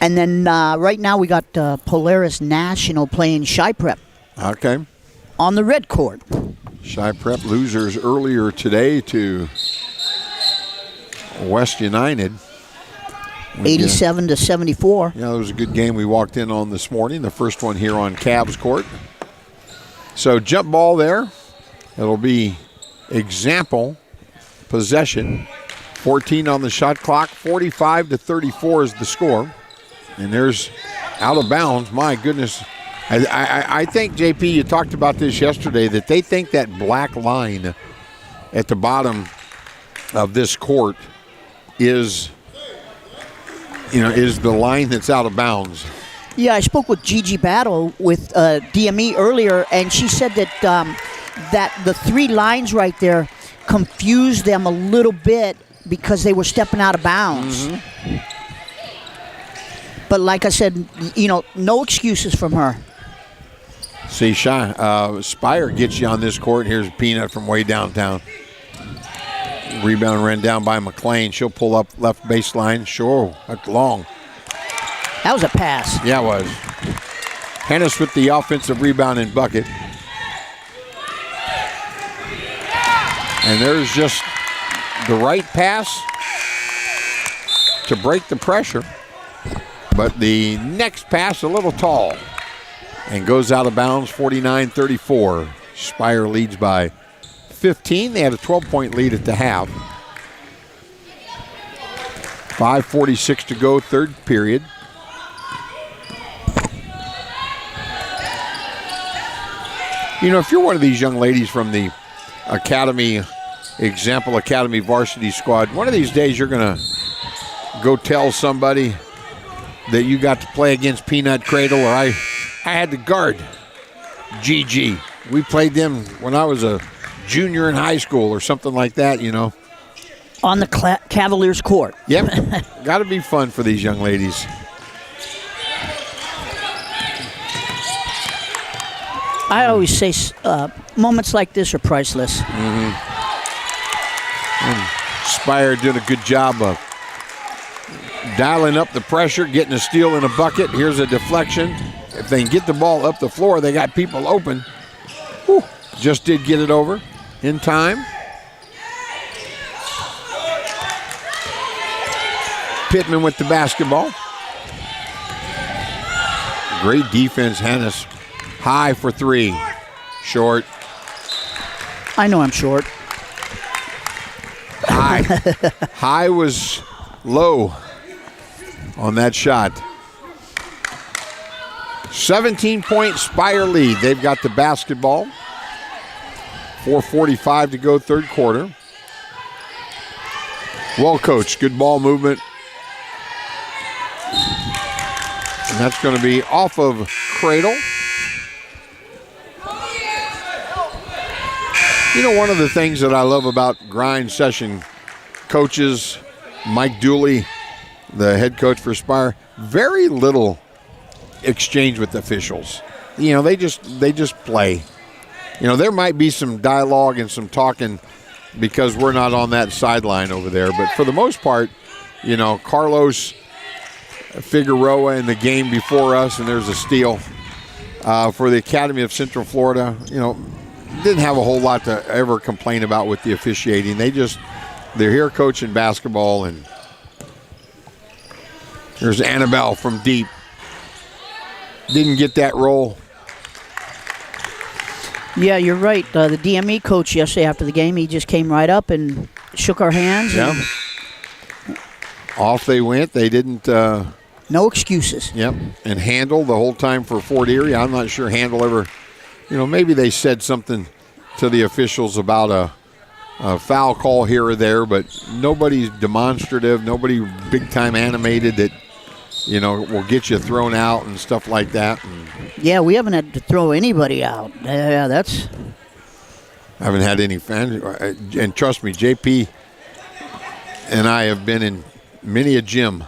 And then right now we got Polaris National playing Shy Prep. Okay. On the red court. Shy Prep losers earlier today to West United. 87-74. Yeah, it was a good game we walked in on this morning. The first one here on Cavs court. So jump ball there. It'll be example possession. 14 on the shot clock. 45-34 is the score. And there's out of bounds. My goodness. I think, JP, you talked about this yesterday, that they think that black line at the bottom of this court is the line that's out of bounds. Yeah, I spoke with Gigi Battle with DME earlier, and she said that that the 3 lines right there confused them a little bit because they were stepping out of bounds. Mm-hmm. But like I said, no excuses from her. See, Spire gets you on this court. Here's Peanut from way downtown. Rebound ran down by McLean. She'll pull up left baseline. Sure, that's long. That was a pass. Yeah, it was. Hennis with the offensive rebound and bucket. And there's just the right pass to break the pressure. But the next pass a little tall and goes out of bounds, 49-34. Spire leads by 15. They had a 12-point lead at the half. 5:46 to go, third period. If you're one of these young ladies from the Example Academy varsity squad, one of these days you're going to go tell somebody that you got to play against Peanut Cradle, or I had to guard GG. We played them when I was a junior in high school or something like that, On the Cavaliers court. Yep. Got to be fun for these young ladies. I always say moments like this are priceless. Mm-hmm. And Spire doing a good job of dialing up the pressure, getting a steal in a bucket. Here's a deflection. If they can get the ball up the floor, they got people open. Whew. Just did get it over in time. Pittman with the basketball. Great defense, Hennis. High for 3. Short. I know I'm short. High. High was low on that shot. 17-point Spire lead. They've got the basketball. 4:45 to go, third quarter. Well coached. Good ball movement. And that's going to be off of Cradle. One of the things that I love about grind session coaches, Mike Dooley, the head coach for Spire, very little exchange with officials. They just play. There might be some dialogue and some talking because we're not on that sideline over there, but for the most part, Carlos Figueroa in the game before us, and there's a steal for the Academy of Central Florida. Didn't have a whole lot to ever complain about with the officiating. They're here coaching basketball, and there's Annabelle from deep. Didn't get that roll. Yeah, you're right. The DME coach yesterday after the game, he just came right up and shook our hands. Yeah. Off they went. They didn't. No excuses. Yep. And Handel the whole time for Fort Erie. I'm not sure Handel ever, maybe they said something to the officials about a foul call here or there, but nobody's demonstrative, nobody big time animated that, will get you thrown out and stuff like that. And yeah, we haven't had to throw anybody out. Yeah, that's. I haven't had any fans. And trust me, JP and I have been in many a gym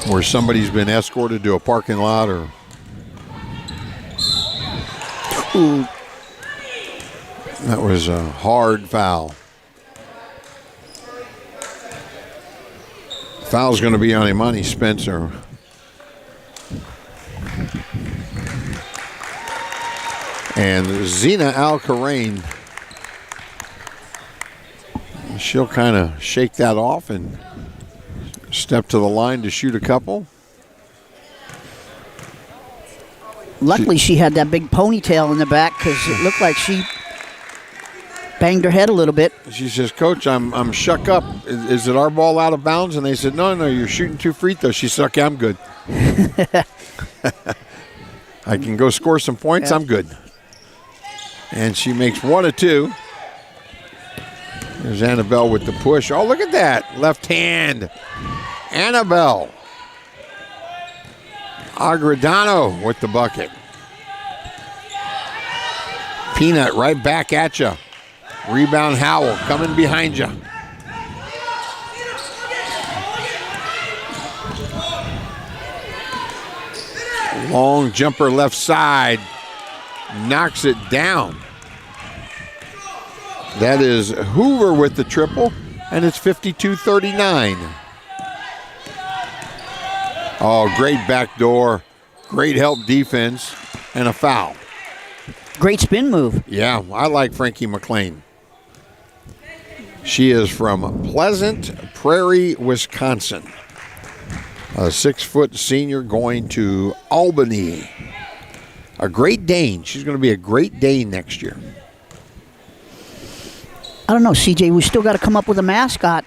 where somebody's been escorted to a parking lot or. Ooh. That was a hard foul. Foul's going to be on Imani Spencer. And Zena Al-Karain, she'll kind of shake that off and step to the line to shoot a couple. Luckily, she had that big ponytail in the back because it looked like she banged her head a little bit. She says, Coach, I'm shook up. Is it our ball out of bounds? And they said, no, you're shooting 2 free throws. She said, okay, I'm good. I can go score some points. Yeah. I'm good. And she makes 1 of 2. There's Annabelle with the push. Oh, look at that. Left hand. Annabelle. Agredano with the bucket. Peanut right back at you. Rebound Howell coming behind you. Long jumper left side. Knocks it down. That is Hoover with the triple, and it's 52-39. Oh, great backdoor. Great help defense, and a foul. Great spin move. Yeah, I like Frankie McLean. She is from Pleasant Prairie, Wisconsin. A 6-foot senior going to Albany. A Great Dane. She's going to be a Great Dane next year. I don't know, CJ. We still got to come up with a mascot.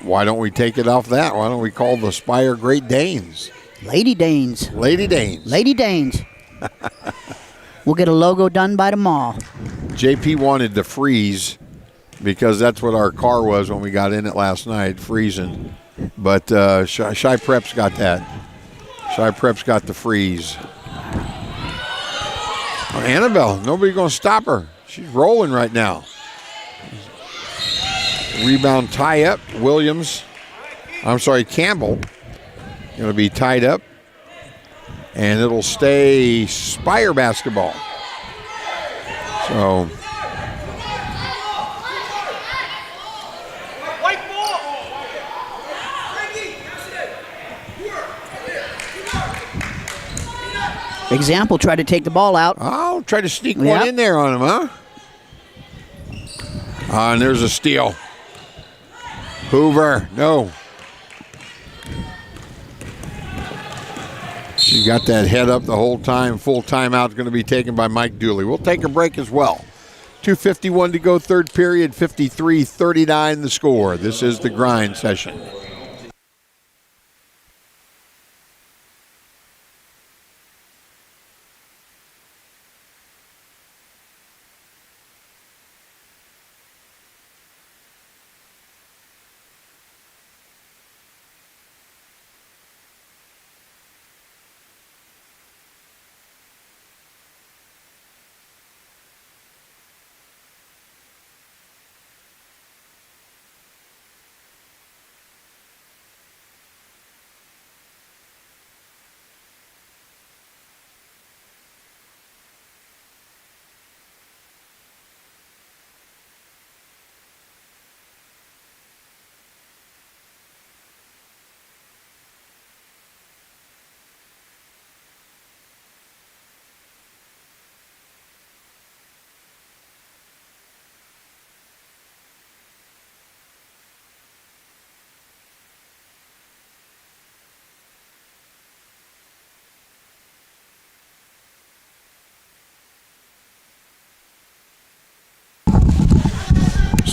Why don't we take it off that? Why don't we call the Spire Great Danes? Lady Danes. Lady Danes. Lady Danes. We'll get a logo done by tomorrow. JP wanted to freeze because that's what our car was when we got in it last night, freezing. But Shy Prep's got that. Shy Prep's got the freeze. Oh, Annabelle, nobody's going to stop her. She's rolling right now. Rebound tie up. Campbell going to be tied up. And it'll stay Spire basketball. So. Example, try to take the ball out. Oh, try to sneak one in there on him, huh? And there's a steal. Hoover, no. She got that head up the whole time. Full timeout is going to be taken by Mike Dooley. We'll take a break as well. 2:51 to go, third period, 53-39 the score. This is the grind session.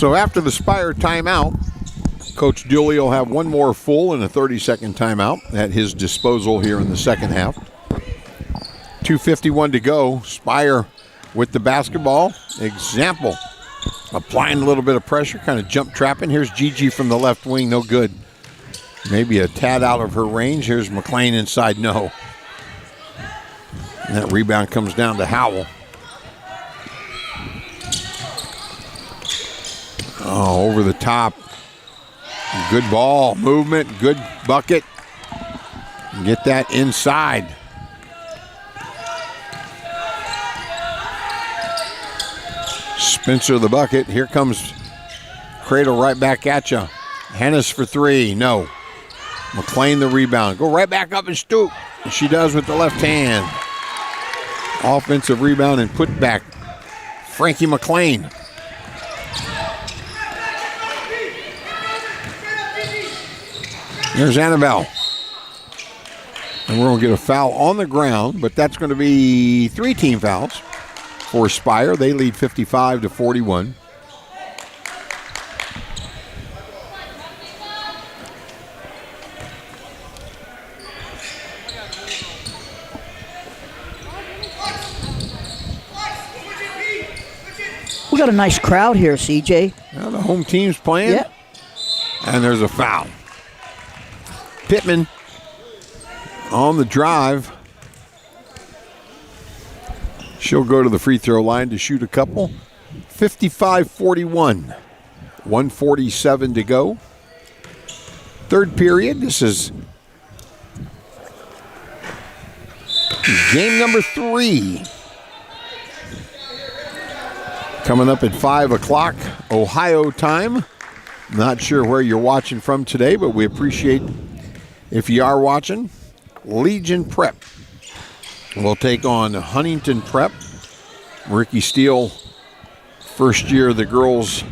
So after the Spire timeout, Coach Dooley will have one more full and a 30-second timeout at his disposal here in the second half. 2:51 to go. Spire with the basketball. Example. Applying a little bit of pressure, kind of jump trapping. Here's Gigi from the left wing, no good. Maybe a tad out of her range. Here's McLean inside, no. And that rebound comes down to Howell. Oh, over the top. Good ball, movement, good bucket. Get that inside. Spencer the bucket. Here comes Cradle right back at you. Hennis for three, no. McLean the rebound. Go right back up and stoop. And she does with the left hand. Offensive rebound and put back. Frankie McLean. There's Annabelle. And we're going to get a foul on the ground, but that's going to be 3 team fouls for Spire. They lead 55-41. We got a nice crowd here, CJ. Now the home team's playing. Yeah. And there's a foul. Pittman on the drive. She'll go to the free throw line to shoot a couple. 55-41. 1:47 to go. Third period. This is game number 3. Coming up at 5 o'clock Ohio time. Not sure where you're watching from today, but we appreciate if you are watching. Legion Prep will take on Huntington Prep. Ricky Steele, first year of the girls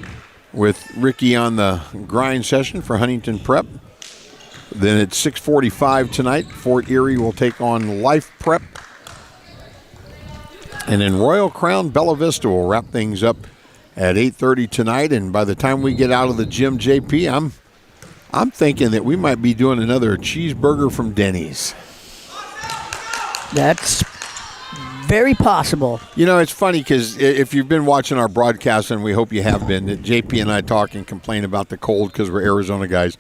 with Ricky on the grind session for Huntington Prep. Then at 6:45 tonight, Fort Erie will take on Life Prep. And then Royal Crown Bella Vista will wrap things up at 8:30 tonight. And by the time we get out of the gym, JP, I'm thinking that we might be doing another cheeseburger from Denny's. That's very possible. You know, it's funny because if you've been watching our broadcast, and we hope you have been, that JP and I talk and complain about the cold because we're Arizona guys.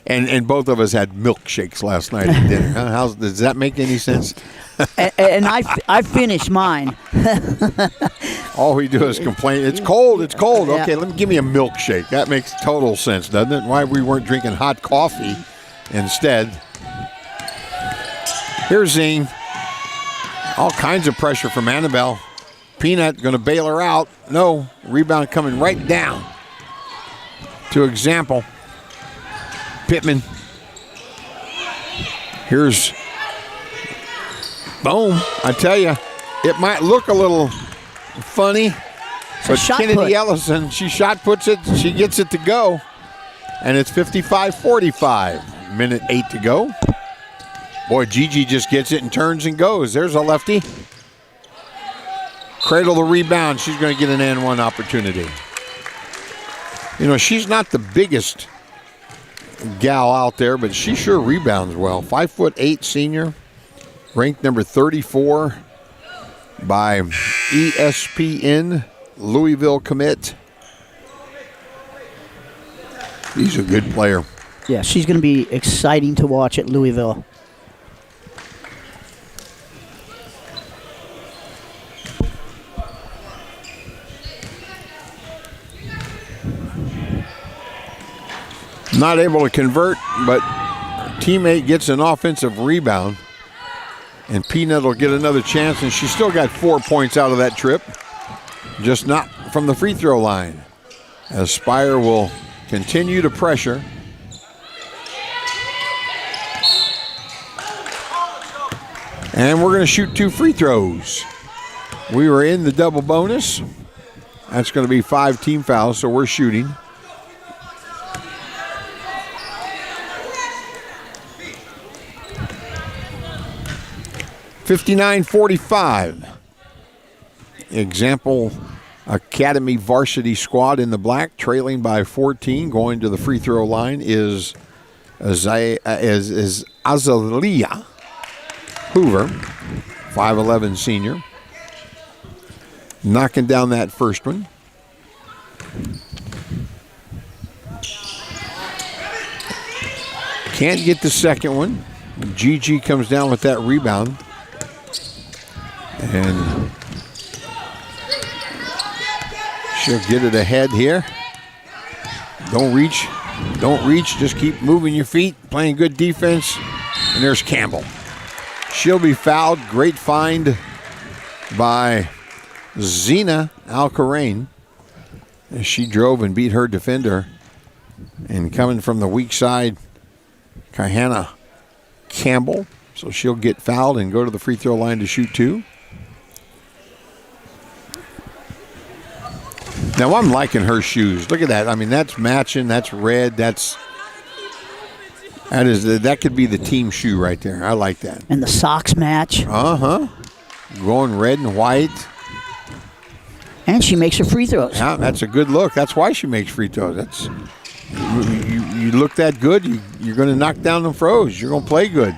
And both of us had milkshakes last night at dinner. Does that make any sense? and I finished mine. All we do is complain. It's cold. It's cold. Okay, give me a milkshake. That makes total sense, doesn't it? Why we weren't drinking hot coffee instead. Here's Zing. All kinds of pressure from Annabelle. Peanut going to bail her out. No. Rebound coming right down to Example. Pittman. Here's boom. I tell you, it might look a little funny, but Kennedy Ellison, she shot puts it, she gets it to go, and it's 55-45. Minute 8 to go. Boy, Gigi just gets it and turns and goes. There's a lefty. Cradle the rebound. She's going to get an and one opportunity. You know, she's not the biggest gal out there, but she sure rebounds well. 5'8" senior, ranked number 34 by ESPN, Louisville commit. He's a good player. Yeah, she's going to be exciting to watch at Louisville. Not able to convert, but teammate gets an offensive rebound. And Peanut will get another chance, and she still got 4 points out of that trip. Just not from the free throw line. As Spire will continue to pressure. And we're going to shoot 2 free throws. We were in the double bonus. That's going to be 5 team fouls, so we're shooting. $59-45. Example Academy Varsity squad in the black, trailing by 14. Going to the free throw line is Azalea Hoover, 5'11" senior. Knocking down that first one. Can't get the second one. Gigi comes down with that rebound. And she'll get it ahead here. Don't reach, just keep moving your feet, playing good defense. And there's Campbell. She'll be fouled. Great find by Zena Alcarain as she drove and beat her defender. And coming from the weak side, Kahana Campbell. So she'll get fouled and go to the free throw line to shoot 2. Now I'm liking her shoes. Look at that. I mean, that's matching. That's red. That could be the team shoe right there. I like that. And the socks match. Going red and white. And she makes her free throws. Yeah, that's a good look. That's why she makes free throws. That's you look that good, you're going to knock down the throws. You're going to play good.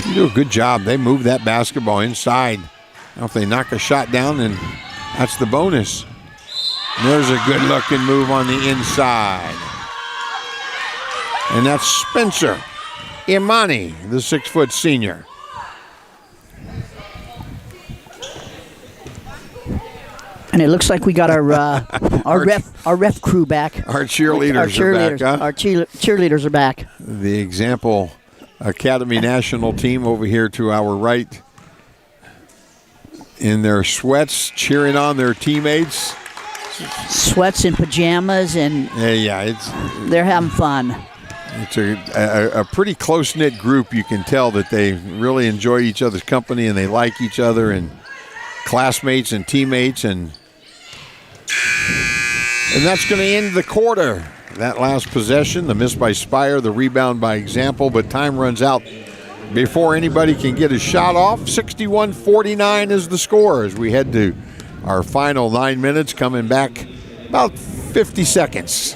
You do a good job. They move that basketball inside. Now if they knock a shot down, then that's the bonus. And there's a good-looking move on the inside. And that's Spencer Imani, the 6-foot senior. And it looks like we got our ref crew back. Our cheerleaders are back. Huh? Our cheerleaders are back. The Example Academy national team over here to our right in their sweats, cheering on their teammates. Sweats and pajamas, and they're having fun. It's a pretty close-knit group. You can tell that they really enjoy each other's company and they like each other, and classmates and teammates, and that's going to end the quarter. That last possession, the miss by Spire, the rebound by Example, but time runs out before anybody can get a shot off. 61-49 is the score as we head to our final 9 minutes, coming back about 50 seconds.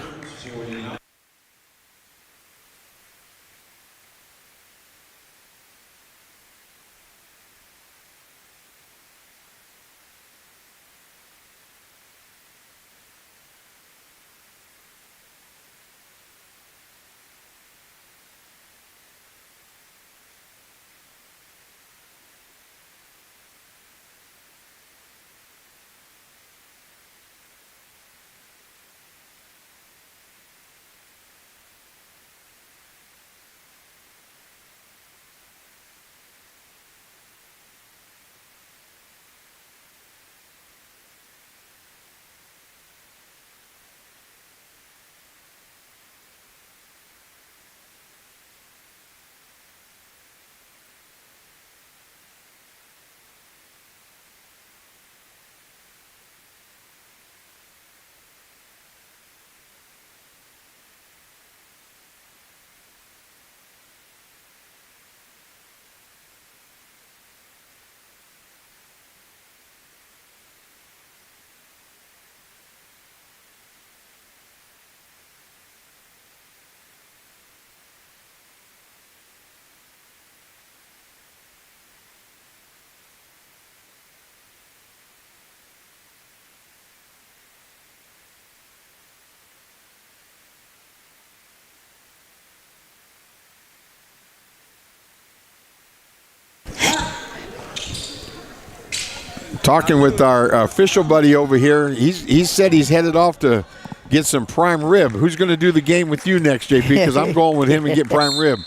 Talking with our official buddy over here, he said he's headed off to get some prime rib. Who's going to do the game with you next, JP? Because I'm going with him and get prime rib.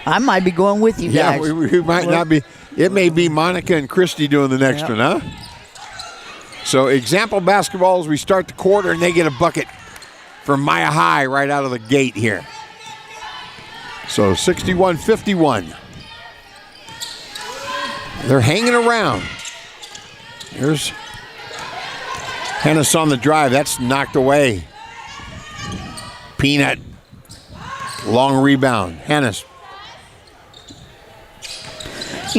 I might be going with you guys. Yeah, we might not be. It may be Monica and Christy doing the next one, huh? So Example basketball as we start the quarter, and they get a bucket from Maya High right out of the gate here. So 61-51. They're hanging around. There's Hennis on the drive. That's knocked away. Peanut. Long rebound. Hennis.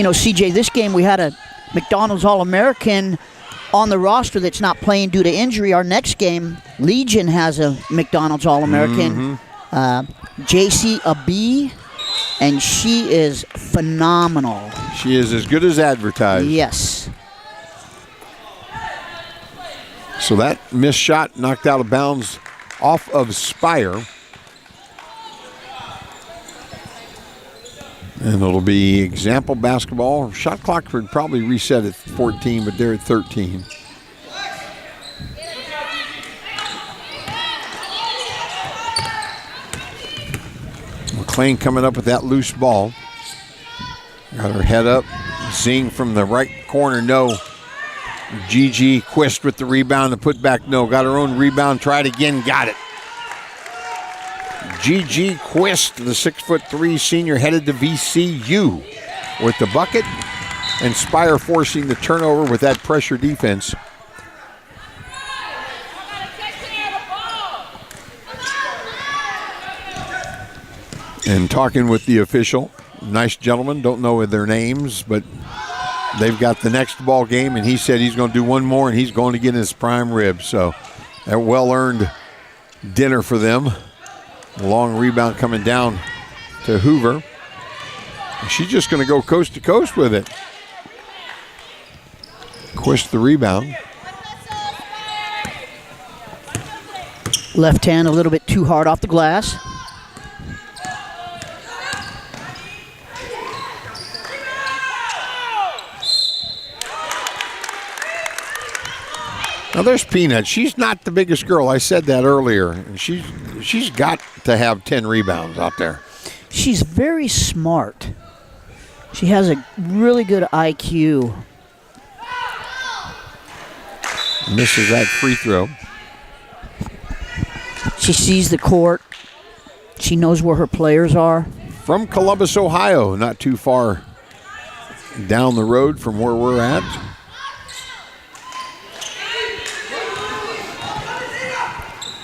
CJ, this game we had a McDonald's All-American on the roster that's not playing due to injury. Our next game, Legion has a McDonald's All-American, JC Abi, and she is phenomenal. She is as good as advertised. Yes. So that missed shot knocked out of bounds off of Spire. And it'll be example basketball. Shot clock would probably reset at 14, but they're at 13. McLean coming up with that loose ball. Got her head up. Zing from the right corner, no. Gigi Quist with the rebound, the putback, no. Got her own rebound, tried again, got it. Gigi Quist, the 6'3" senior, headed to VCU with the bucket, and Spire forcing the turnover with that pressure defense. And talking with the official, nice gentleman, don't know their names, but they've got the next ball game, and he said he's going to do one more, and he's going to get his prime rib. So that well-earned dinner for them. Long rebound coming down to Hoover. She's just going to go coast to coast with it. Quist the rebound. Left hand a little bit too hard off the glass. Now there's Peanut. She's not the biggest girl. I said that earlier. And she's got to have 10 rebounds out there. She's very smart. She has a really good IQ. Misses that free throw. She sees the court. She knows where her players are. From Columbus, Ohio, not too far down the road from where we're at.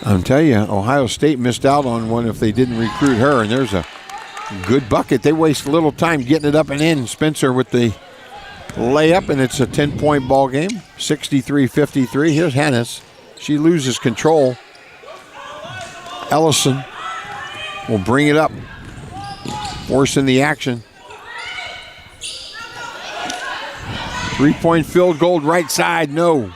I'm telling you, Ohio State missed out on one if they didn't recruit her, and there's a good bucket. They waste a little time getting it up and in. Spencer with the layup, and it's a 10-point ball game, 63-53. Here's Hannes. She loses control. Ellison will bring it up, forcing the action. 3-point field goal right side, no.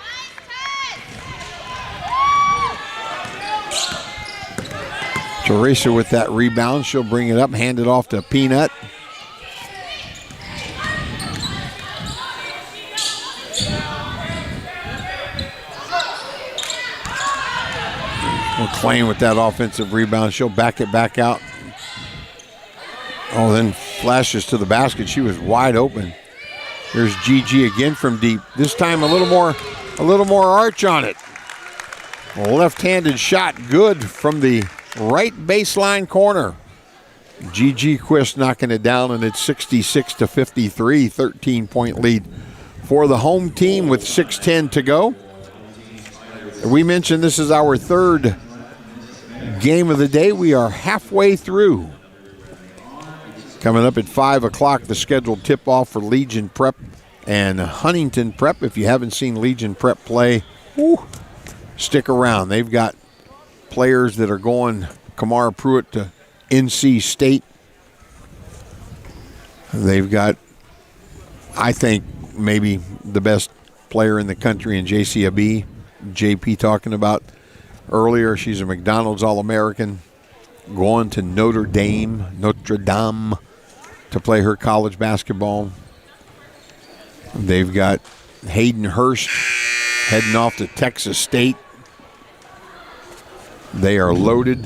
Teresa with that rebound. She'll bring it up, hand it off to Peanut. McLean with that offensive rebound. She'll back it back out. Oh, then flashes to the basket. She was wide open. Here's Gigi again from deep. This time a little more arch on it. A left-handed shot, good from the right baseline corner. Gigi Quist knocking it down, and it's 66-53, 13-point lead for the home team with 6:10 to go. We mentioned this is our third game of the day. We are halfway through. Coming up at 5 o'clock, the scheduled tip-off for Legion Prep and Huntington Prep. If you haven't seen Legion Prep play, stick around. They've got players that are going, Kamara Pruitt to NC State. They've got, I think, maybe the best player in the country in JC Abi. JP talking about earlier, she's a McDonald's All-American, going to Notre Dame to play her college basketball. They've got Hayden Hurst heading off to Texas State. They are loaded.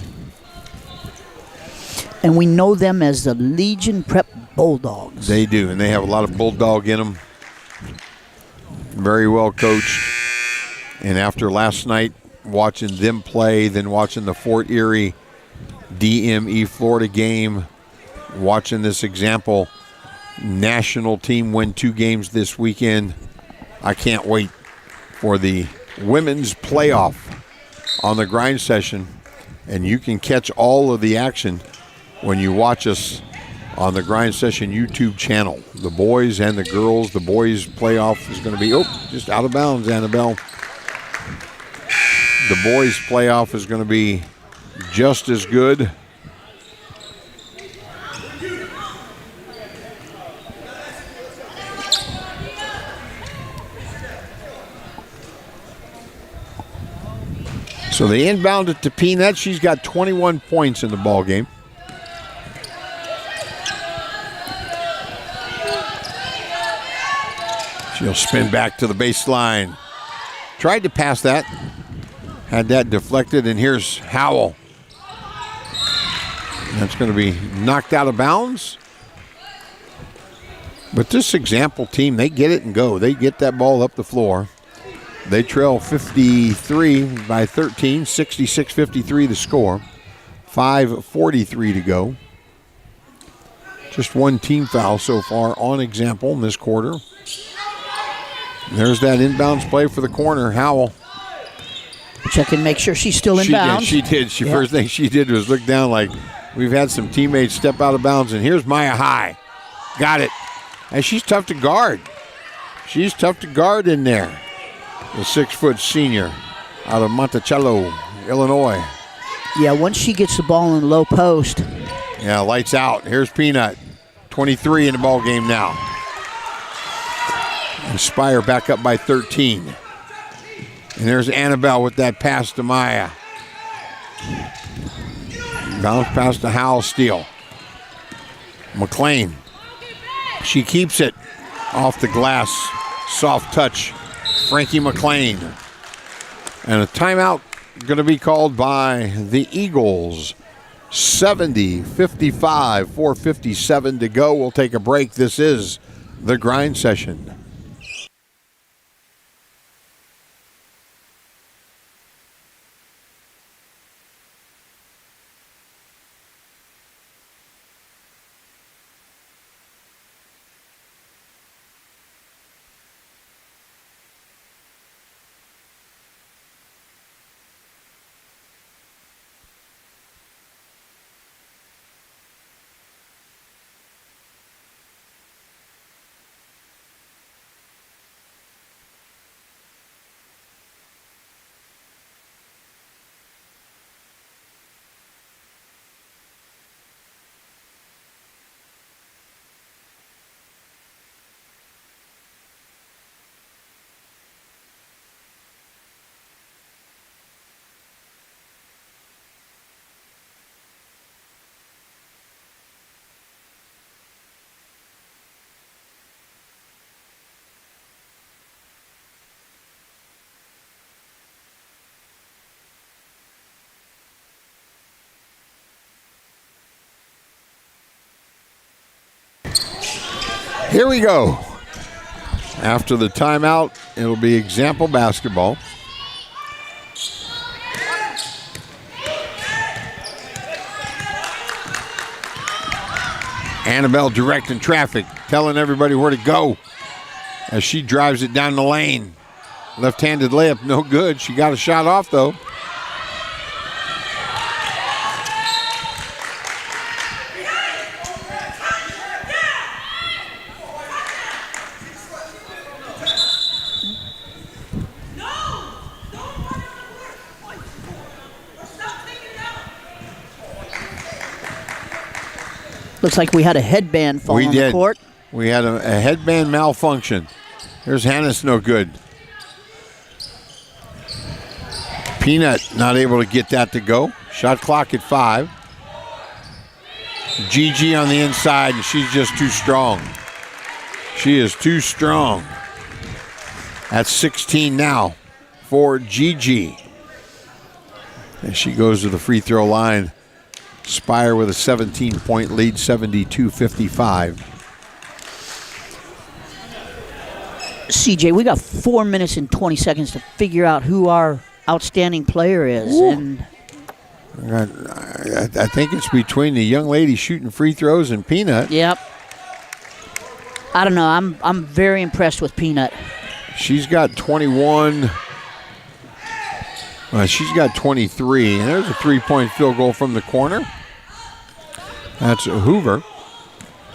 And we know them as the Legion Prep Bulldogs. They do, and they have a lot of bulldog in them. Very well coached. And after last night, watching them play, then watching the Fort Erie DME Florida game, watching this example national team win 2 games this weekend, I can't wait for the women's playoff on the grind session. And you can catch all of the action when you watch us on the Grind Session YouTube channel. The boys and the girls. The boys playoff is going to be, just out of bounds, Annabelle. The boys playoff is going to be just as good. So they inbound it to Peanut. She's got 21 points in the ball game. She'll spin back to the baseline. Tried to pass that. Had that deflected, and here's Howell. That's going to be knocked out of bounds. But this example team, they get it and go. They get that ball up the floor. They trail 53 by 13, 66-53 the score. 5:43 to go. Just one team foul so far on example in this quarter. There's that inbounds play for the corner, Howell. Check and make sure she's still inbounds. She did. First thing she did was look down like we've had some teammates step out of bounds, and here's Maya High. Got it. And she's tough to guard. She's tough to guard in there. The 6-foot senior out of Monticello, Illinois. Yeah, once she gets the ball in the low post. Yeah, lights out. Here's Peanut. 23 in the ball game now. And Spire back up by 13. And there's Annabelle with that pass to Maya. Bounce pass to Howell, steal. McLean. She keeps it off the glass. Soft touch. Frankie McLean. And a timeout going to be called by the Eagles. 70-55, 4:57 to go. We'll take a break. This is the Grind Session. Here we go. After the timeout, it'll be example basketball. Annabelle directing traffic, telling everybody where to go as she drives it down the lane. Left-handed layup, no good. She got a shot off, though. Looks like we had a headband fall on the court. We had a headband malfunction. Here's Hannes, no good. Peanut not able to get that to go. Shot clock at 5. Gigi on the inside, and she's just too strong. She is too strong. That's 16 now for Gigi. And she goes to the free throw line. Spire with a 17-point lead, 72-55. CJ, we got 4 minutes and 20 seconds to figure out who our outstanding player is. And I think it's between the young lady shooting free throws and Peanut. Yep. I don't know. I'm very impressed with Peanut. She's got 21. She's got 23, and there's a 3-point field goal from the corner. That's Hoover.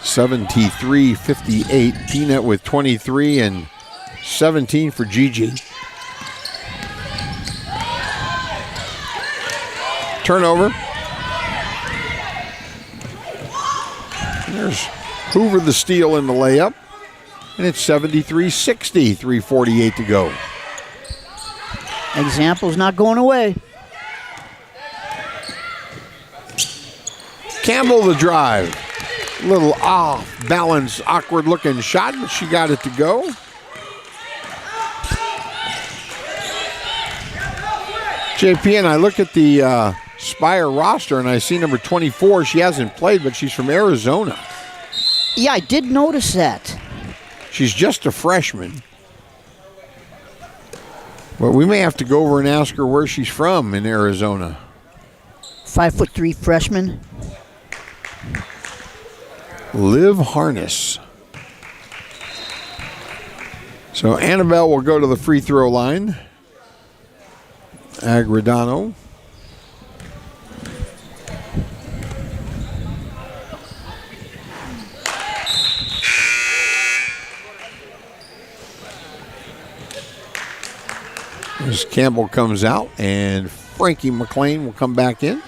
73-58. Peanut with 23 and 17 for Gigi. Turnover. There's Hoover the steal in the layup. And it's 73-60, 3:48 to go. Example's not going away. Campbell the drive. Little off balance, awkward looking shot, but she got it to go. JP, and I look at the Spire roster and I see number 24. She hasn't played, but she's from Arizona. Yeah, I did notice that. She's just a freshman. But we may have to go over and ask her where she's from in Arizona. 5'3" freshman. Liv Harness. So Annabelle will go to the free throw line. Agredano. As Campbell comes out, and Frankie McLean will come back in.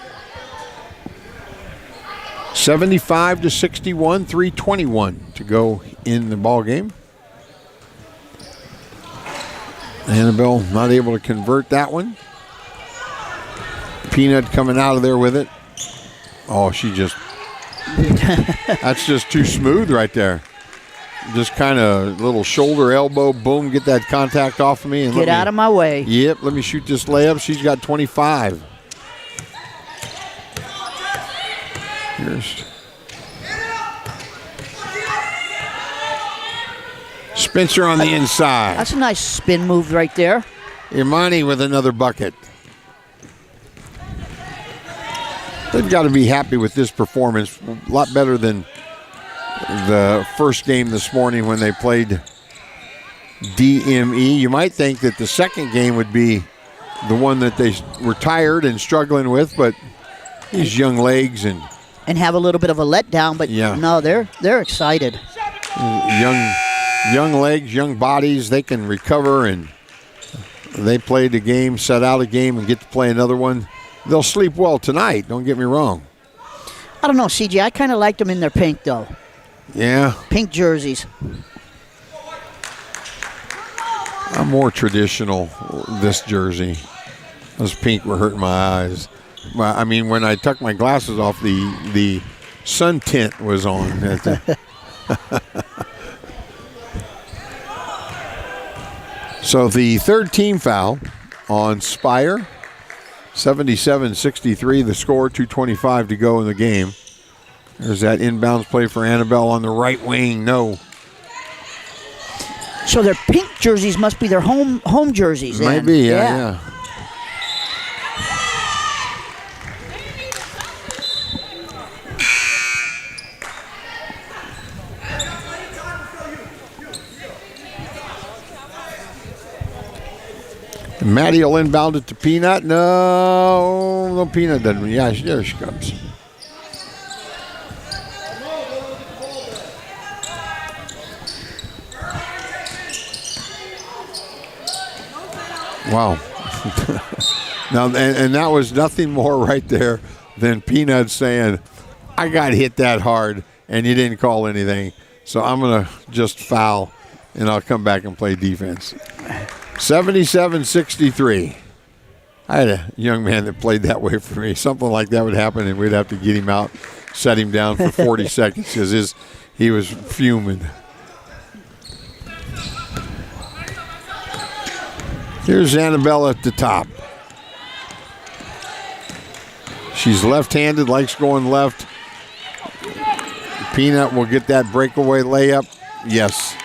75-61, 3:21 to go in the ball game. Annabelle not able to convert that one. Peanut coming out of there with it. Oh, she just, that's just too smooth right there. Just kind of little shoulder, elbow, boom, get that contact off of me. And get out of my way. Yep, let me shoot this layup. She's got 25. Here's Spencer on the inside. That's a nice spin move right there. Imani with another bucket. They've got to be happy with this performance. A lot better than the first game this morning when they played DME. You might think that the second game would be the one that they were tired and struggling with, but these young legs and have a little bit of a letdown, but yeah. No, they're excited. Young legs, young bodies, they can recover, and they played a game, set out a game, and get to play another one. They'll sleep well tonight, don't get me wrong. I don't know, CJ, I kind of liked them in their pink, though. Yeah. Pink jerseys. I'm more traditional, this jersey. Those pink were hurting my eyes. I mean, when I took my glasses off, the sun tint was on. So the third team foul on Spire. 77-63 the score, 2:25 to go in the game. There's that inbounds play for Annabelle on the right wing. No. So their pink jerseys must be their home jerseys. Then. Maybe, yeah. Maddie will inbound it to Peanut. No, Peanut doesn't. Yeah, there she comes. Wow. Now, and that was nothing more right there than Peanut saying, I got hit that hard and you didn't call anything, so I'm going to just foul and I'll come back and play defense. 77-63. I had a young man that played that way for me. Something like that would happen and we'd have to get him out, set him down for 40 seconds because he was fuming. Here's Annabelle at the top. She's left-handed, likes going left. Peanut will get that breakaway layup. Yes.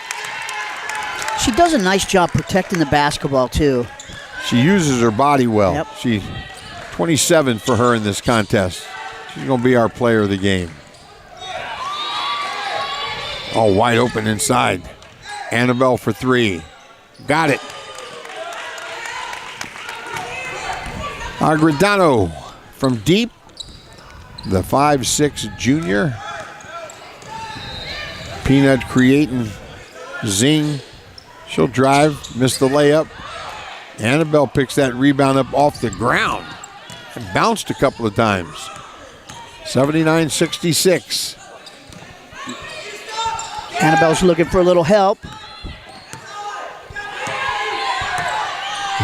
She does a nice job protecting the basketball, too. She uses her body well. Yep. She's 27 for her in this contest. She's going to be our player of the game. Oh, wide open inside. Annabelle for three. Got it. Agredano from deep. The 5'6" junior. Peanut creating zing. She'll drive, miss the layup. Annabelle picks that rebound up off the ground and bounced a couple of times. 79-66. Annabelle's looking for a little help.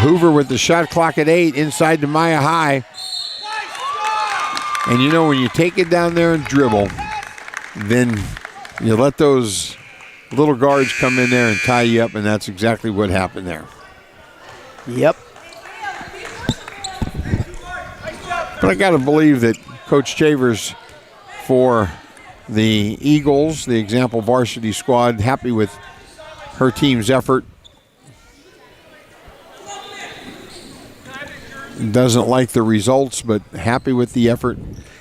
Hoover with the shot clock at 8 inside to Maya High. And you know, when you take it down there and dribble, then you let those little guards come in there and tie you up, and that's exactly what happened there. Yep. But I got to believe that Coach Chavers, for the Eagles, the example varsity squad, happy with her team's effort. Doesn't like the results, but happy with the effort.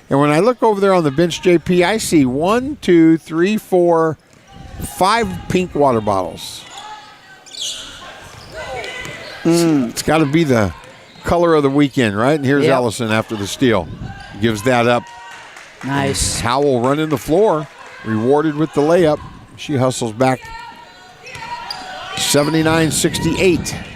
And when I look over there on the bench, JP, I see 1, 2, 3, 4, 5 pink water bottles. It's got to be the color of the weekend, right? And here's Allison after the steal. Gives that up. Nice. Howell running the floor, rewarded with the layup. She hustles back. 79-68.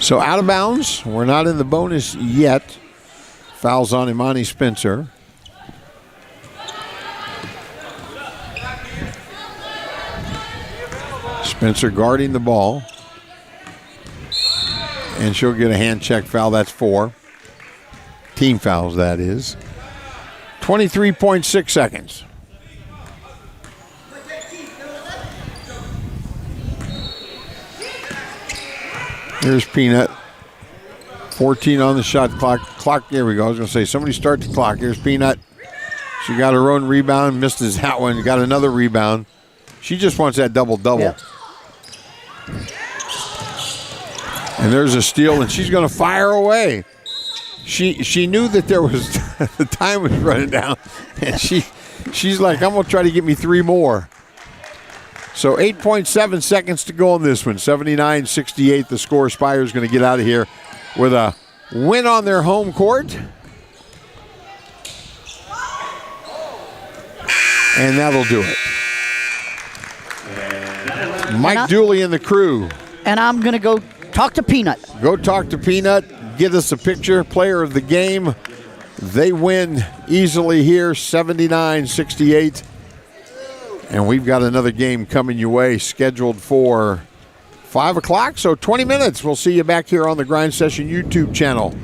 So out of bounds. We're not in the bonus yet. Fouls on Imani Spencer. Spencer guarding the ball. And she'll get a hand check foul. That's 4. Team fouls, that is. 23.6 seconds. Here's Peanut. 14 on the shot clock. There we go. I was going to say, somebody start the clock. Here's Peanut. She got her own rebound. Missed that one. Got another rebound. She just wants that double-double. Yep. And there's a steal, and she's going to fire away. She knew that there was the time was running down, and she's like, I'm going to try to get me 3 more. So 8.7 seconds to go on this one. 79-68 the score. Spire's going to get out of here with a win on their home court. And that'll do it. Mike Dooley and the crew. And I'm going to go talk to Peanut. Go talk to Peanut. Give us a picture. Player of the game. They win easily here, 79-68. And we've got another game coming your way, scheduled for 5 o'clock, so 20 minutes. We'll see you back here on the Grind Session YouTube channel.